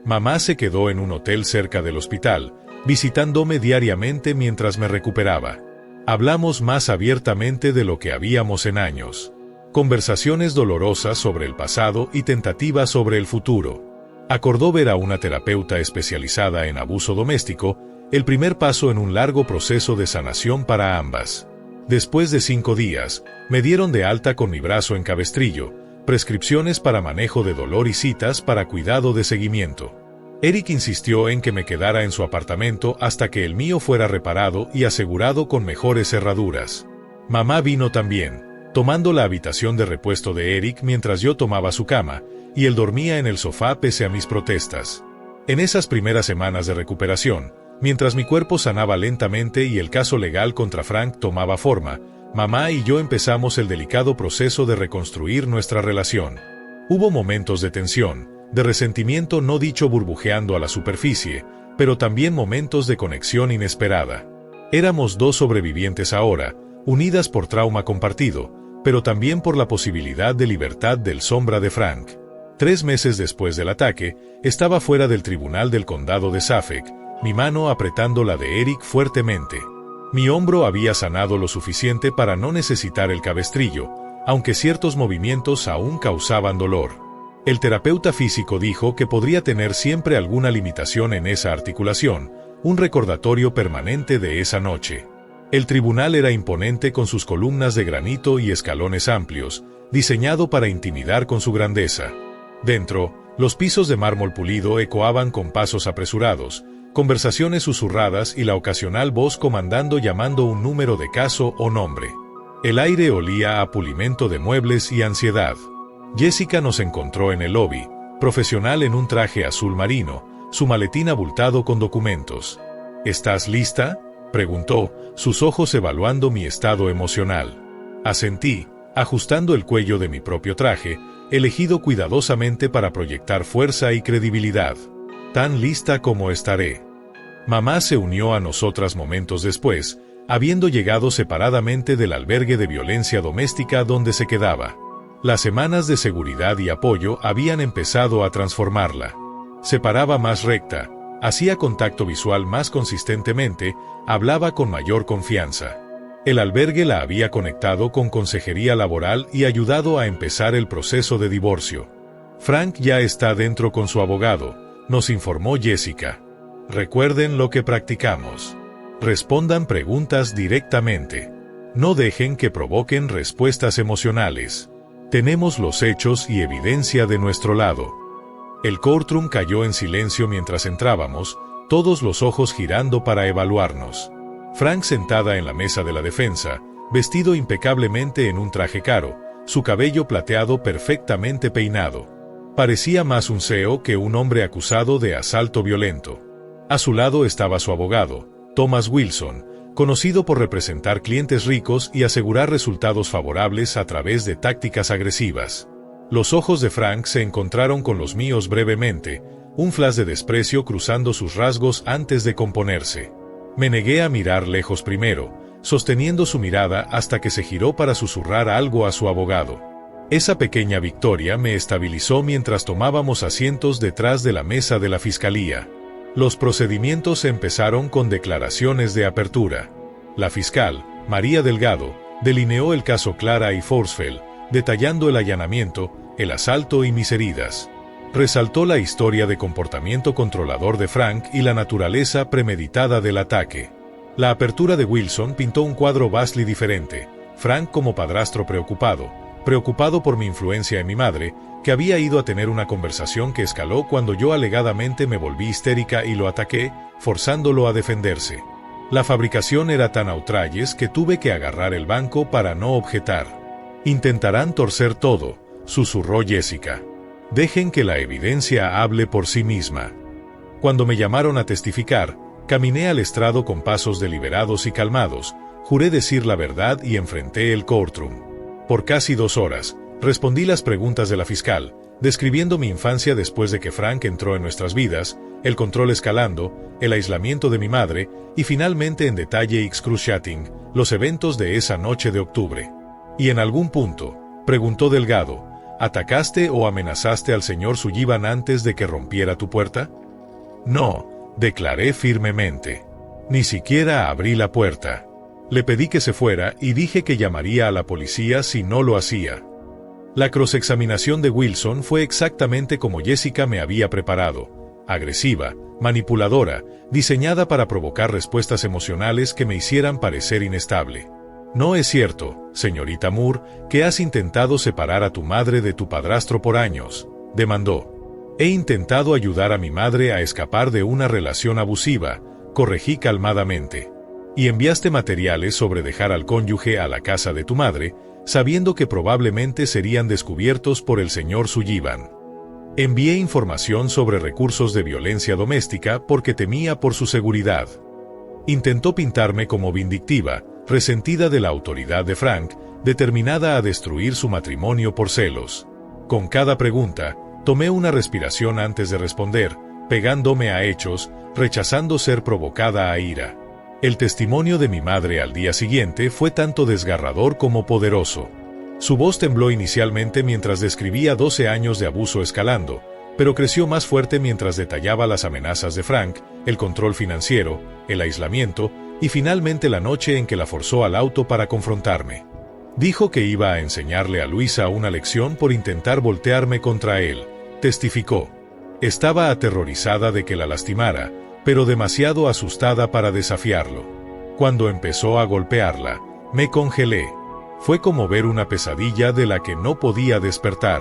Mamá se quedó en un hotel cerca del hospital, visitándome diariamente mientras me recuperaba. Hablamos más abiertamente de lo que habíamos en años. Conversaciones dolorosas sobre el pasado y tentativas sobre el futuro. Acordó ver a una terapeuta especializada en abuso doméstico, el primer paso en un largo proceso de sanación para ambas. Después de 5 días, me dieron de alta con mi brazo en cabestrillo, prescripciones para manejo de dolor y citas para cuidado de seguimiento. Eric insistió en que me quedara en su apartamento hasta que el mío fuera reparado y asegurado con mejores cerraduras. Mamá vino también, tomando la habitación de repuesto de Eric mientras yo tomaba su cama, y él dormía en el sofá pese a mis protestas. En esas primeras semanas de recuperación, mientras mi cuerpo sanaba lentamente y el caso legal contra Frank tomaba forma, mamá y yo empezamos el delicado proceso de reconstruir nuestra relación. Hubo momentos de tensión, de resentimiento no dicho burbujeando a la superficie, pero también momentos de conexión inesperada. Éramos 2 sobrevivientes ahora, unidas por trauma compartido, pero también por la posibilidad de libertad del sombra de Frank. 3 meses después del ataque, estaba fuera del tribunal del condado de Suffolk, mi mano apretando la de Eric fuertemente. Mi hombro había sanado lo suficiente para no necesitar el cabestrillo, aunque ciertos movimientos aún causaban dolor. El terapeuta físico dijo que podría tener siempre alguna limitación en esa articulación, un recordatorio permanente de esa noche. El tribunal era imponente con sus columnas de granito y escalones amplios, diseñado para intimidar con su grandeza. Dentro, los pisos de mármol pulido ecoaban con pasos apresurados, conversaciones susurradas y la ocasional voz comandando llamando un número de caso o nombre. El aire olía a pulimento de muebles y ansiedad. Jessica nos encontró en el lobby, profesional en un traje azul marino, su maletín abultado con documentos. ¿Estás lista?, preguntó, sus ojos evaluando mi estado emocional. Asentí, ajustando el cuello de mi propio traje, elegido cuidadosamente para proyectar fuerza y credibilidad. Tan lista como estaré. Mamá se unió a nosotras momentos después, habiendo llegado separadamente del albergue de violencia doméstica donde se quedaba. Las semanas de seguridad y apoyo habían empezado a transformarla. Se paraba más recta, hacía contacto visual más consistentemente, hablaba con mayor confianza. El albergue la había conectado con consejería laboral y ayudado a empezar el proceso de divorcio. Frank ya está dentro con su abogado, nos informó Jessica. Recuerden lo que practicamos. Respondan preguntas directamente. No dejen que provoquen respuestas emocionales. Tenemos los hechos y evidencia de nuestro lado. El courtroom cayó en silencio mientras entrábamos, todos los ojos girando para evaluarnos. Frank sentada en la mesa de la defensa, vestido impecablemente en un traje caro, su cabello plateado perfectamente peinado. Parecía más un CEO que un hombre acusado de asalto violento. A su lado estaba su abogado, Thomas Wilson, conocido por representar clientes ricos y asegurar resultados favorables a través de tácticas agresivas. Los ojos de Frank se encontraron con los míos brevemente, un flash de desprecio cruzando sus rasgos antes de componerse. Me negué a mirar lejos primero, sosteniendo su mirada hasta que se giró para susurrar algo a su abogado. Esa pequeña victoria me estabilizó mientras tomábamos asientos detrás de la mesa de la fiscalía. Los procedimientos empezaron con declaraciones de apertura. La fiscal, María Delgado, delineó el caso Clara y Forsfeld, detallando el allanamiento, el asalto y mis heridas. Resaltó la historia de comportamiento controlador de Frank y la naturaleza premeditada del ataque. La apertura de Wilson pintó un cuadro vastly diferente. Frank como padrastro preocupado por mi influencia en mi madre, que había ido a tener una conversación que escaló cuando yo alegadamente me volví histérica y lo ataqué, forzándolo a defenderse. La fabricación era tan outrageous que tuve que agarrar el banco para no objetar. Intentarán torcer todo, susurró Jessica. Dejen que la evidencia hable por sí misma. Cuando me llamaron a testificar, Caminé al estrado con pasos deliberados y calmados, juré decir la verdad y enfrenté el courtroom. Por casi 2 horas, respondí las preguntas de la fiscal, describiendo mi infancia después de que Frank entró en nuestras vidas, el control escalando, el aislamiento de mi madre, y finalmente en detalle excruciating, los eventos de esa noche de octubre. Y en algún punto, preguntó Delgado, ¿atacaste o amenazaste al señor Sullivan antes de que rompiera tu puerta? No, declaré firmemente. Ni siquiera abrí la puerta. Le pedí que se fuera y dije que llamaría a la policía si no lo hacía. La cross-examinación de Wilson fue exactamente como Jessica me había preparado, agresiva, manipuladora, diseñada para provocar respuestas emocionales que me hicieran parecer inestable. No es cierto, señorita Moore, que has intentado separar a tu madre de tu padrastro por años, demandó. He intentado ayudar a mi madre a escapar de una relación abusiva, corregí calmadamente. Y enviaste materiales sobre dejar al cónyuge a la casa de tu madre, sabiendo que probablemente serían descubiertos por el señor Sullivan. Envié información sobre recursos de violencia doméstica porque temía por su seguridad. Intentó pintarme como vindictiva, resentida de la autoridad de Frank, determinada a destruir su matrimonio por celos. Con cada pregunta, tomé una respiración antes de responder, pegándome a hechos, rechazando ser provocada a ira. El testimonio de mi madre al día siguiente fue tanto desgarrador como poderoso. Su voz tembló inicialmente mientras describía 12 años de abuso escalando, pero creció más fuerte mientras detallaba las amenazas de Frank, el control financiero, el aislamiento, y finalmente la noche en que la forzó al auto para confrontarme. Dijo que iba a enseñarle a Luisa una lección por intentar voltearme contra él, testificó. Estaba aterrorizada de que la lastimara, pero demasiado asustada para desafiarlo. Cuando empezó a golpearla, me congelé. Fue como ver una pesadilla de la que no podía despertar.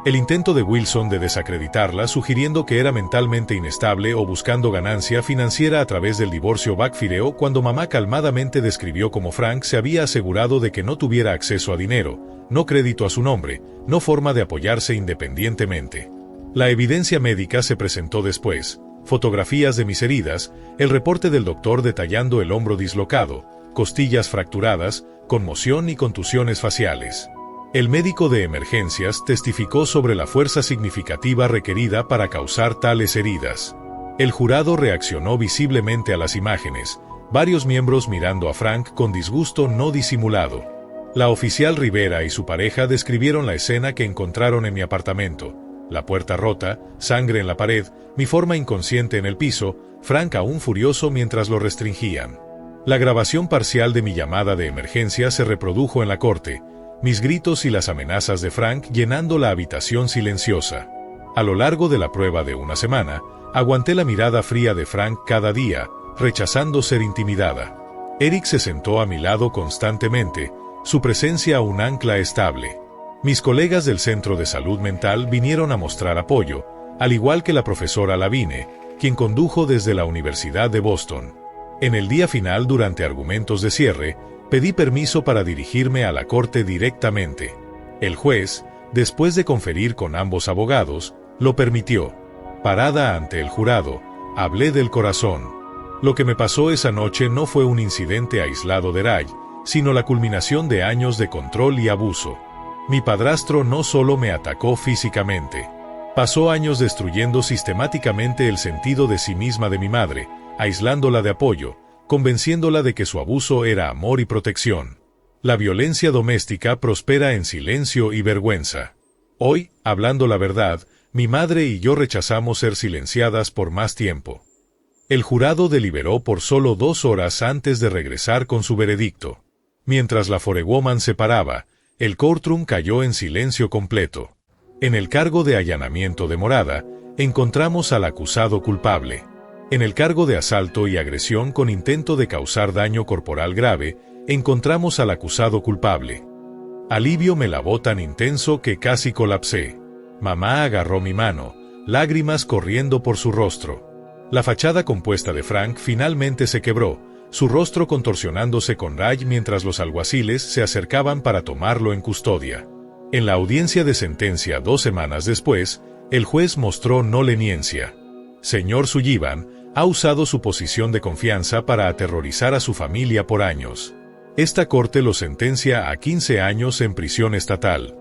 El intento de Wilson de desacreditarla sugiriendo que era mentalmente inestable o buscando ganancia financiera a través del divorcio backfireó cuando mamá calmadamente describió cómo Frank se había asegurado de que no tuviera acceso a dinero, no crédito a su nombre, no forma de apoyarse independientemente. La evidencia médica se presentó después. Fotografías de mis heridas, el reporte del doctor detallando el hombro dislocado, costillas fracturadas, conmoción y contusiones faciales. El médico de emergencias testificó sobre la fuerza significativa requerida para causar tales heridas. El jurado reaccionó visiblemente a las imágenes, varios miembros mirando a Frank con disgusto no disimulado. La oficial Rivera y su pareja describieron la escena que encontraron en mi apartamento. La puerta rota, sangre en la pared, mi forma inconsciente en el piso, Frank aún furioso mientras lo restringían. La grabación parcial de mi llamada de emergencia se reprodujo en la corte, mis gritos y las amenazas de Frank llenando la habitación silenciosa. A lo largo de la prueba de una semana, aguanté la mirada fría de Frank cada día, rechazando ser intimidada. Eric se sentó a mi lado constantemente, su presencia un ancla estable. Mis colegas del Centro de Salud Mental vinieron a mostrar apoyo, al igual que la profesora Lavigne, quien condujo desde la Universidad de Boston. En el día final, durante argumentos de cierre, pedí permiso para dirigirme a la corte directamente. El juez, después de conferir con ambos abogados, lo permitió. Parada ante el jurado, hablé del corazón. Lo que me pasó esa noche no fue un incidente aislado de Ray, sino la culminación de años de control y abuso. Mi padrastro no solo me atacó físicamente. Pasó años destruyendo sistemáticamente el sentido de sí misma de mi madre, aislándola de apoyo, convenciéndola de que su abuso era amor y protección. La violencia doméstica prospera en silencio y vergüenza. Hoy, hablando la verdad, mi madre y yo rechazamos ser silenciadas por más tiempo. El jurado deliberó por solo 2 horas antes de regresar con su veredicto. Mientras la forewoman se paraba, el courtroom cayó en silencio completo. En el cargo de allanamiento de morada, encontramos al acusado culpable. En el cargo de asalto y agresión con intento de causar daño corporal grave, encontramos al acusado culpable. Alivio me lavó tan intenso que casi colapsé. Mamá agarró mi mano, lágrimas corriendo por su rostro. La fachada compuesta de Frank finalmente se quebró, su rostro contorsionándose con Ray mientras los alguaciles se acercaban para tomarlo en custodia. En la audiencia de sentencia 2 semanas después, el juez mostró no leniencia. Señor Sullivan, Ha usado su posición de confianza para aterrorizar a su familia por años. Esta corte lo sentencia a 15 años en prisión estatal.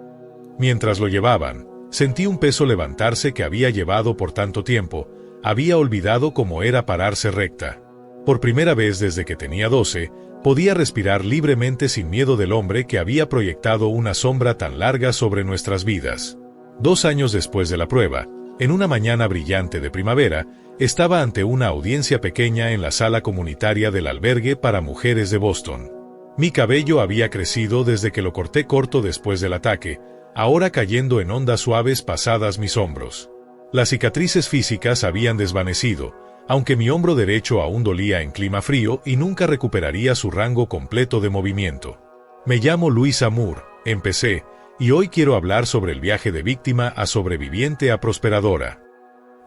Mientras lo llevaban, sentí un peso levantarse que había llevado por tanto tiempo. Había olvidado cómo era pararse recta. Por primera vez desde que tenía 12, podía respirar libremente sin miedo del hombre que había proyectado una sombra tan larga sobre nuestras vidas. 2 años después de la prueba, en una mañana brillante de primavera, estaba ante una audiencia pequeña en la sala comunitaria del albergue para mujeres de Boston. Mi cabello había crecido desde que lo corté corto después del ataque, ahora cayendo en ondas suaves pasadas mis hombros. Las cicatrices físicas habían desvanecido, aunque mi hombro derecho aún dolía en clima frío y nunca recuperaría su rango completo de movimiento. Me llamo Louisa Moore, empecé, y hoy quiero hablar sobre el viaje de víctima a sobreviviente a prosperadora.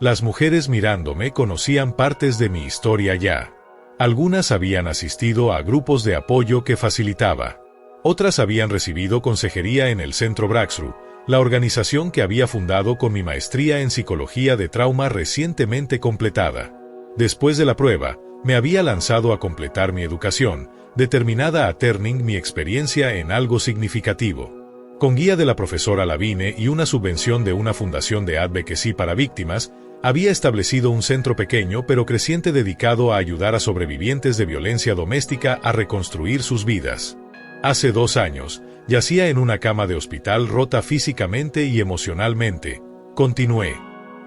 Las mujeres mirándome conocían partes de mi historia ya. Algunas habían asistido a grupos de apoyo que facilitaba. Otras habían recibido consejería en el Centro Breakthrough, la organización que había fundado con mi maestría en psicología de trauma recientemente completada. Después de la prueba, me había lanzado a completar mi educación, determinada a turning mi experiencia en algo significativo. Con guía de la profesora Lavigne y una subvención de una fundación de advocacy para víctimas, había establecido un centro pequeño pero creciente dedicado a ayudar a sobrevivientes de violencia doméstica a reconstruir sus vidas. Hace 2 años, yacía en una cama de hospital rota físicamente y emocionalmente. Continué.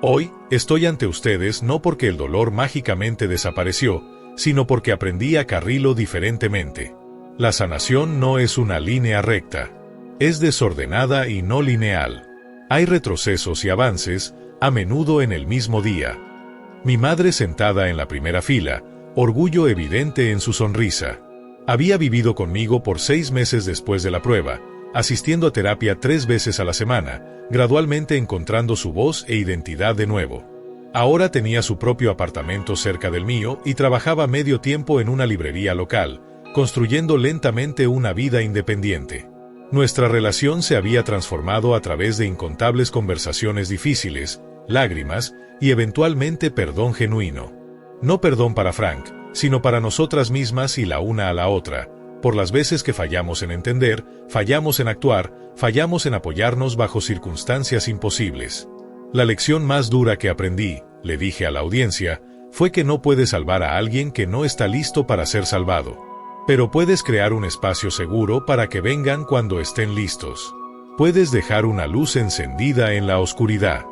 Hoy, estoy ante ustedes no porque el dolor mágicamente desapareció, sino porque aprendí a carrirlo diferentemente. La sanación no es una línea recta. Es desordenada y no lineal. Hay retrocesos y avances, a menudo en el mismo día. Mi madre sentada en la primera fila, orgullo evidente en su sonrisa. Había vivido conmigo por 6 meses después de la prueba, asistiendo a terapia 3 veces a la semana, gradualmente encontrando su voz e identidad de nuevo. Ahora tenía su propio apartamento cerca del mío y trabajaba medio tiempo en una librería local, construyendo lentamente una vida independiente. Nuestra relación se había transformado a través de incontables conversaciones difíciles, lágrimas y eventualmente perdón genuino. No perdón para Frank, sino para nosotras mismas y la una a la otra, por las veces que fallamos en entender, fallamos en actuar, fallamos en apoyarnos bajo circunstancias imposibles. La lección más dura que aprendí, le dije a la audiencia, fue que no puedes salvar a alguien que no está listo para ser salvado. Pero puedes crear un espacio seguro para que vengan cuando estén listos. Puedes dejar una luz encendida en la oscuridad.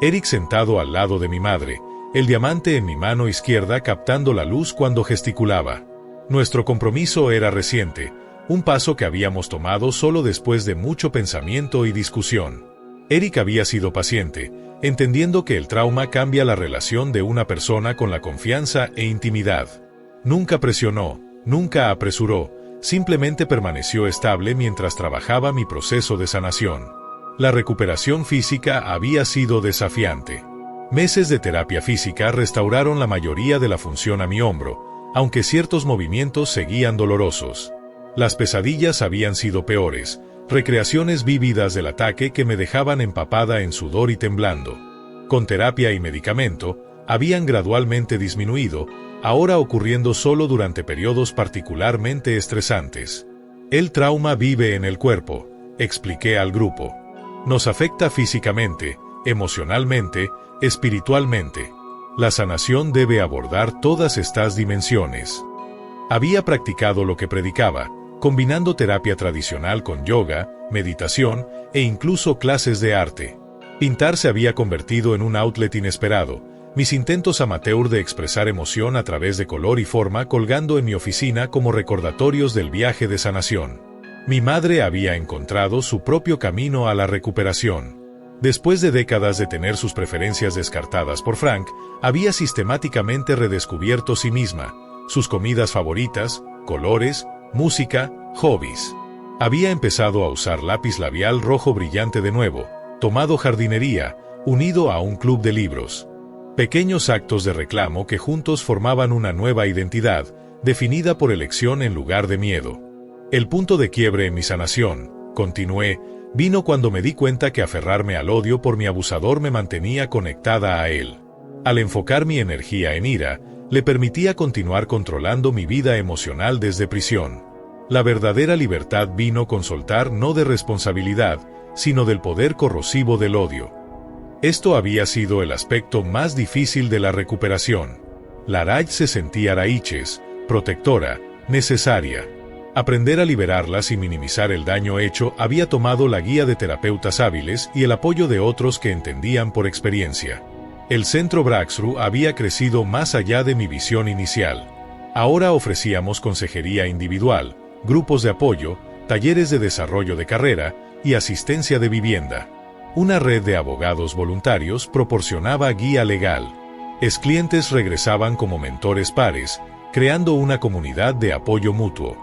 Eric sentado al lado de mi madre, el diamante en mi mano izquierda captando la luz cuando gesticulaba. Nuestro compromiso era reciente, un paso que habíamos tomado solo después de mucho pensamiento y discusión. Eric había sido paciente, entendiendo que el trauma cambia la relación de una persona con la confianza e intimidad. Nunca presionó, nunca apresuró, simplemente permaneció estable mientras trabajaba mi proceso de sanación. La recuperación física había sido desafiante. Meses de terapia física restauraron la mayoría de la función a mi hombro, aunque ciertos movimientos seguían dolorosos. Las pesadillas habían sido peores, recreaciones vívidas del ataque que me dejaban empapada en sudor y temblando. Con terapia y medicamento, habían gradualmente disminuido, ahora ocurriendo solo durante periodos particularmente estresantes. El trauma vive en el cuerpo, expliqué al grupo. Nos afecta físicamente, emocionalmente, espiritualmente. La sanación debe abordar todas estas dimensiones. Había practicado lo que predicaba, combinando terapia tradicional con yoga, meditación e incluso clases de arte. Pintar se había convertido en un outlet inesperado, mis intentos amateur de expresar emoción a través de color y forma colgando en mi oficina como recordatorios del viaje de sanación. Mi madre había encontrado su propio camino a la recuperación. Después de décadas de tener sus preferencias descartadas por Frank, había sistemáticamente redescubierto sí misma, sus comidas favoritas, colores, música, hobbies. Había empezado a usar lápiz labial rojo brillante de nuevo, tomado jardinería, unido a un club de libros. Pequeños actos de reclamo que juntos formaban una nueva identidad, definida por elección en lugar de miedo. El punto de quiebre en mi sanación, continué, vino cuando me di cuenta que aferrarme al odio por mi abusador me mantenía conectada a él. Al enfocar mi energía en ira, le permitía continuar controlando mi vida emocional desde prisión. La verdadera libertad vino con soltar no de responsabilidad, sino del poder corrosivo del odio. Esto había sido el aspecto más difícil de la recuperación. Larach se sentía raíces, protectora, necesaria. Aprender a liberarlas y minimizar el daño hecho había tomado la guía de terapeutas hábiles y el apoyo de otros que entendían por experiencia. El Centro Braxru había crecido más allá de mi visión inicial. Ahora ofrecíamos consejería individual, grupos de apoyo, talleres de desarrollo de carrera y asistencia de vivienda. Una red de abogados voluntarios proporcionaba guía legal. Ex-clientes regresaban como mentores pares, creando una comunidad de apoyo mutuo.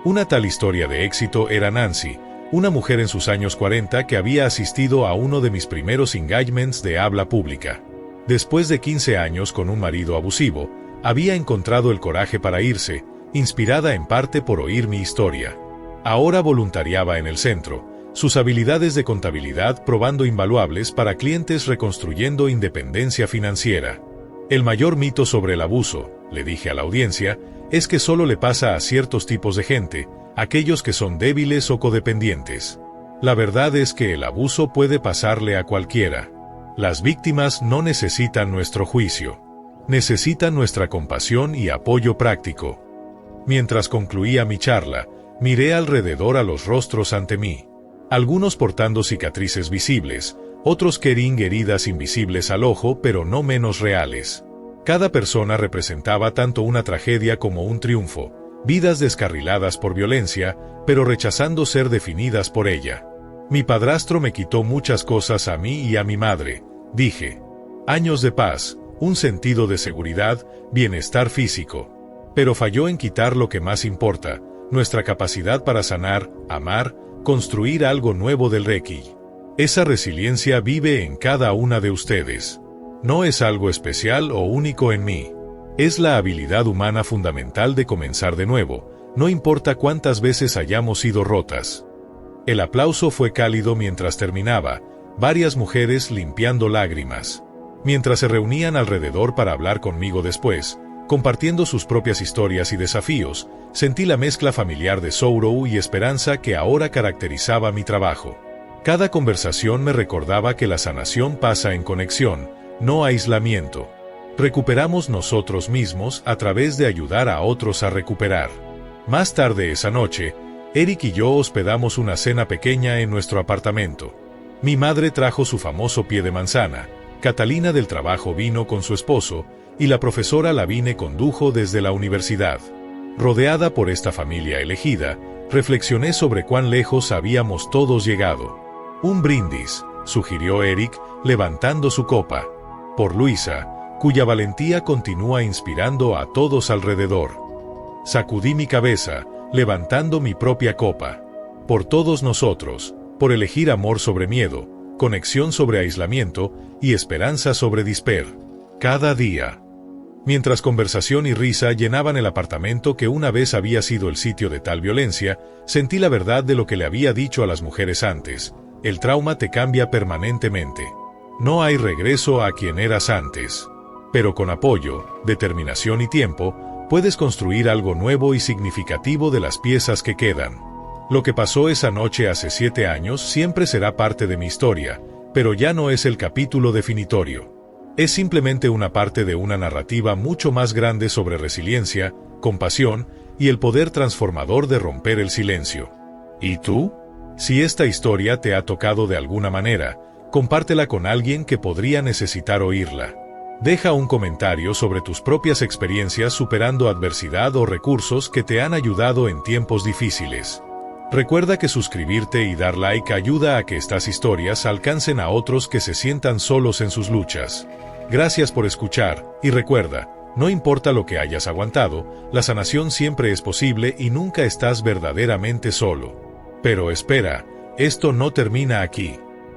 Una tal historia de éxito era Nancy, una mujer en sus años 40 que había asistido a uno de mis primeros engagements de habla pública. Después de 15 años con un marido abusivo, había encontrado el coraje para irse, inspirada en parte por oír mi historia. Ahora voluntariaba en el centro, sus habilidades de contabilidad probando invaluables para clientes reconstruyendo independencia financiera. El mayor mito sobre el abuso, le dije a la audiencia, es que solo le pasa a ciertos tipos de gente, aquellos que son débiles o codependientes. La verdad es que el abuso puede pasarle a cualquiera. Las víctimas no necesitan nuestro juicio. Necesitan nuestra compasión y apoyo práctico. Mientras concluía mi charla, miré alrededor a los rostros ante mí. Algunos portando cicatrices visibles, otros cargando heridas invisibles al ojo pero no menos reales. Cada persona representaba tanto una tragedia como un triunfo, vidas descarriladas por violencia, pero rechazando ser definidas por ella. Mi padrastro me quitó muchas cosas a mí y a mi madre, dije. Años de paz, un sentido de seguridad, bienestar físico. Pero falló en quitar lo que más importa, nuestra capacidad para sanar, amar, construir algo nuevo del Reiki. Esa resiliencia vive en cada una de ustedes. No es algo especial o único en mí. Es la habilidad humana fundamental de comenzar de nuevo, no importa cuántas veces hayamos sido rotas. El aplauso fue cálido mientras terminaba, varias mujeres limpiando lágrimas. Mientras se reunían alrededor para hablar conmigo después, compartiendo sus propias historias y desafíos, sentí la mezcla familiar de sorrow y esperanza que ahora caracterizaba mi trabajo. Cada conversación me recordaba que la sanación pasa en conexión, no aislamiento. Recuperamos nosotros mismos a través de ayudar a otros a recuperar. Más tarde esa noche, Eric y yo hospedamos una cena pequeña en nuestro apartamento. Mi madre trajo su famoso pie de manzana, Catalina del trabajo vino con su esposo, y la profesora Lavigne condujo desde la universidad. Rodeada por esta familia elegida, reflexioné sobre cuán lejos habíamos todos llegado. Un brindis, sugirió Eric, levantando su copa. Por Luisa, cuya valentía continúa inspirando a todos alrededor. Sacudí mi cabeza, levantando mi propia copa. Por todos nosotros, por elegir amor sobre miedo, conexión sobre aislamiento y esperanza sobre despair. Cada día. Mientras conversación y risa llenaban el apartamento que una vez había sido el sitio de tal violencia, sentí la verdad de lo que le había dicho a las mujeres antes. El trauma te cambia permanentemente. No hay regreso a quien eras antes. Pero con apoyo, determinación y tiempo, puedes construir algo nuevo y significativo de las piezas que quedan. Lo que pasó esa noche hace 7 años siempre será parte de mi historia, pero ya no es el capítulo definitorio. Es simplemente una parte de una narrativa mucho más grande sobre resiliencia, compasión y el poder transformador de romper el silencio. ¿Y tú? Si esta historia te ha tocado de alguna manera, compártela con alguien que podría necesitar oírla. Deja un comentario sobre tus propias experiencias superando adversidad o recursos que te han ayudado en tiempos difíciles. Recuerda que suscribirte y dar like ayuda a que estas historias alcancen a otros que se sientan solos en sus luchas. Gracias por escuchar, y recuerda, no importa lo que hayas aguantado, la sanación siempre es posible y nunca estás verdaderamente solo. Pero espera, esto no termina aquí.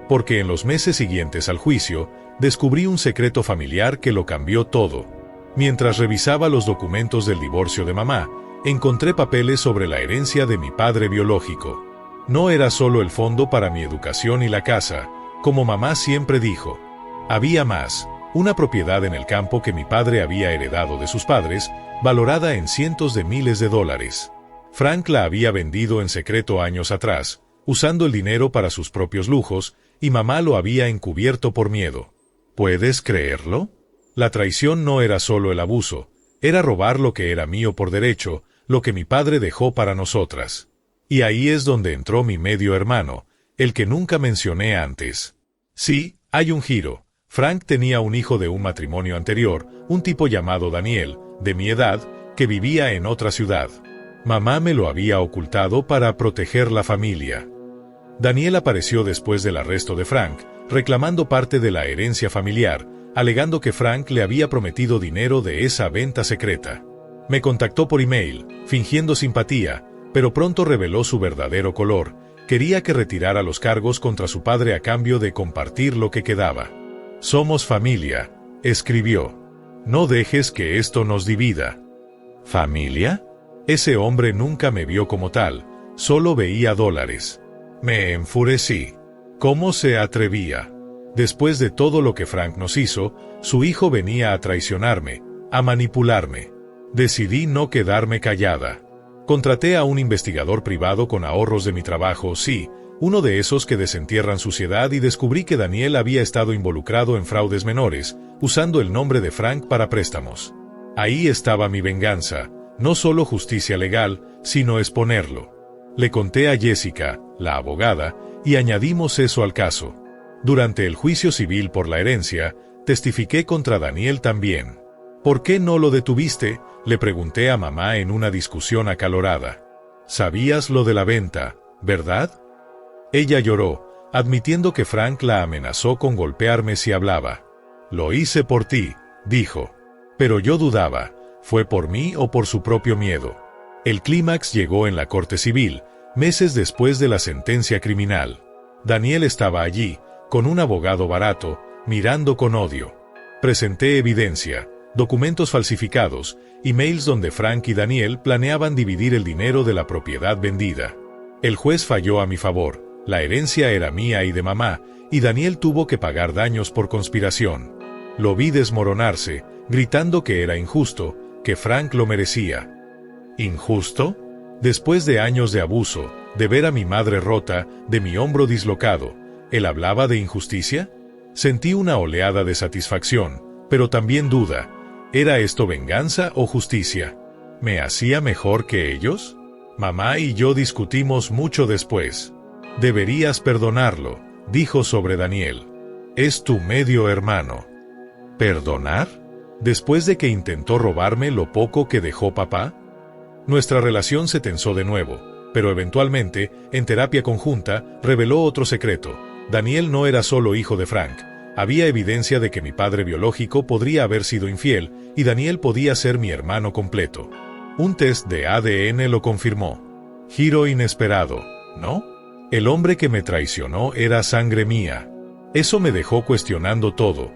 Porque en los meses siguientes al juicio, descubrí un secreto familiar que lo cambió todo. Mientras revisaba los documentos del divorcio de mamá, encontré papeles sobre la herencia de mi padre biológico. No era solo el fondo para mi educación y la casa, como mamá siempre dijo. Había más, una propiedad en el campo que mi padre había heredado de sus padres, valorada en cientos de miles de dólares. Frank la había vendido en secreto años atrás, usando el dinero para sus propios lujos, y mamá lo había encubierto por miedo. ¿Puedes creerlo? La traición no era solo el abuso, era robar lo que era mío por derecho, lo que mi padre dejó para nosotras. Y ahí es donde entró mi medio hermano, el que nunca mencioné antes. Sí, hay un giro. Frank tenía un hijo de un matrimonio anterior, un tipo llamado Daniel, de mi edad, que vivía en otra ciudad. Mamá me lo había ocultado para proteger la familia. Daniel apareció después del arresto de Frank, reclamando parte de la herencia familiar, alegando que Frank le había prometido dinero de esa venta secreta. Me contactó por email, fingiendo simpatía, pero pronto reveló su verdadero color. Quería que retirara los cargos contra su padre a cambio de compartir lo que quedaba. «Somos familia», escribió. «No dejes que esto nos divida». ¿Familia? Ese hombre nunca me vio como tal, solo veía dólares. Me enfurecí. ¿Cómo se atrevía? Después de todo lo que Frank nos hizo, su hijo venía a traicionarme, a manipularme. Decidí no quedarme callada. Contraté a un investigador privado con ahorros de mi trabajo, sí, uno de esos que desentierran suciedad, y descubrí que Daniel había estado involucrado en fraudes menores, usando el nombre de Frank para préstamos. Ahí estaba mi venganza, no solo justicia legal, sino exponerlo. Le conté a Jessica, la abogada, y añadimos eso al caso. Durante el juicio civil por la herencia, testifiqué contra Daniel también. ¿Por qué no lo detuviste?, le pregunté a mamá en una discusión acalorada. Sabías lo de la venta, ¿verdad? Ella lloró, admitiendo que Frank la amenazó con golpearme si hablaba. Lo hice por ti, dijo. Pero yo dudaba, ¿fue por mí o por su propio miedo? El clímax llegó en la corte civil, meses después de la sentencia criminal. Daniel estaba allí, con un abogado barato, mirando con odio. Presenté evidencia, documentos falsificados, emails donde Frank y Daniel planeaban dividir el dinero de la propiedad vendida. El juez falló a mi favor. La herencia era mía y de mamá, y Daniel tuvo que pagar daños por conspiración. Lo vi desmoronarse, gritando que era injusto, que Frank lo merecía. ¿Injusto? Después de años de abuso, de ver a mi madre rota, de mi hombro dislocado, ¿él hablaba de injusticia? Sentí una oleada de satisfacción, pero también duda. ¿Era esto venganza o justicia? ¿Me hacía mejor que ellos? Mamá y yo discutimos mucho después. Deberías perdonarlo, dijo sobre Daniel. Es tu medio hermano. ¿Perdonar? ¿Después de que intentó robarme lo poco que dejó papá? Nuestra relación se tensó de nuevo, pero eventualmente, en terapia conjunta, reveló otro secreto. Daniel no era solo hijo de Frank. Había evidencia de que mi padre biológico podría haber sido infiel, y Daniel podía ser mi hermano completo. Un test de ADN lo confirmó. Giro inesperado, ¿no? El hombre que me traicionó era sangre mía. Eso me dejó cuestionando todo.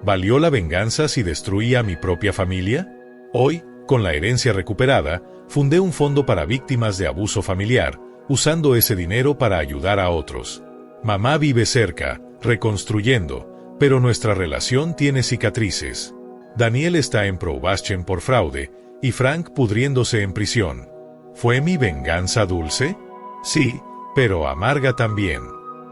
¿Valió la venganza si destruía a mi propia familia? Hoy, con la herencia recuperada, fundé un fondo para víctimas de abuso familiar, usando ese dinero para ayudar a otros. Mamá vive cerca, reconstruyendo, pero nuestra relación tiene cicatrices. Daniel está en probation por fraude, y Frank pudriéndose en prisión. ¿Fue mi venganza dulce? Sí, pero amarga también.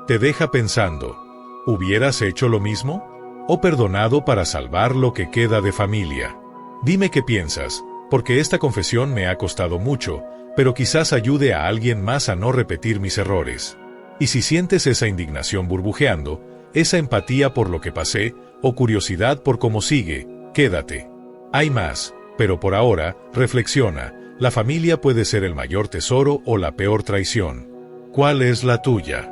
Te deja pensando, ¿hubieras hecho lo mismo? ¿O perdonado para salvar lo que queda de familia? Dime qué piensas, porque esta confesión me ha costado mucho, pero quizás ayude a alguien más a no repetir mis errores. Y si sientes esa indignación burbujeando, esa empatía por lo que pasé, o curiosidad por cómo sigue, quédate. Hay más, pero por ahora, reflexiona, la familia puede ser el mayor tesoro o la peor traición. ¿Cuál es la tuya?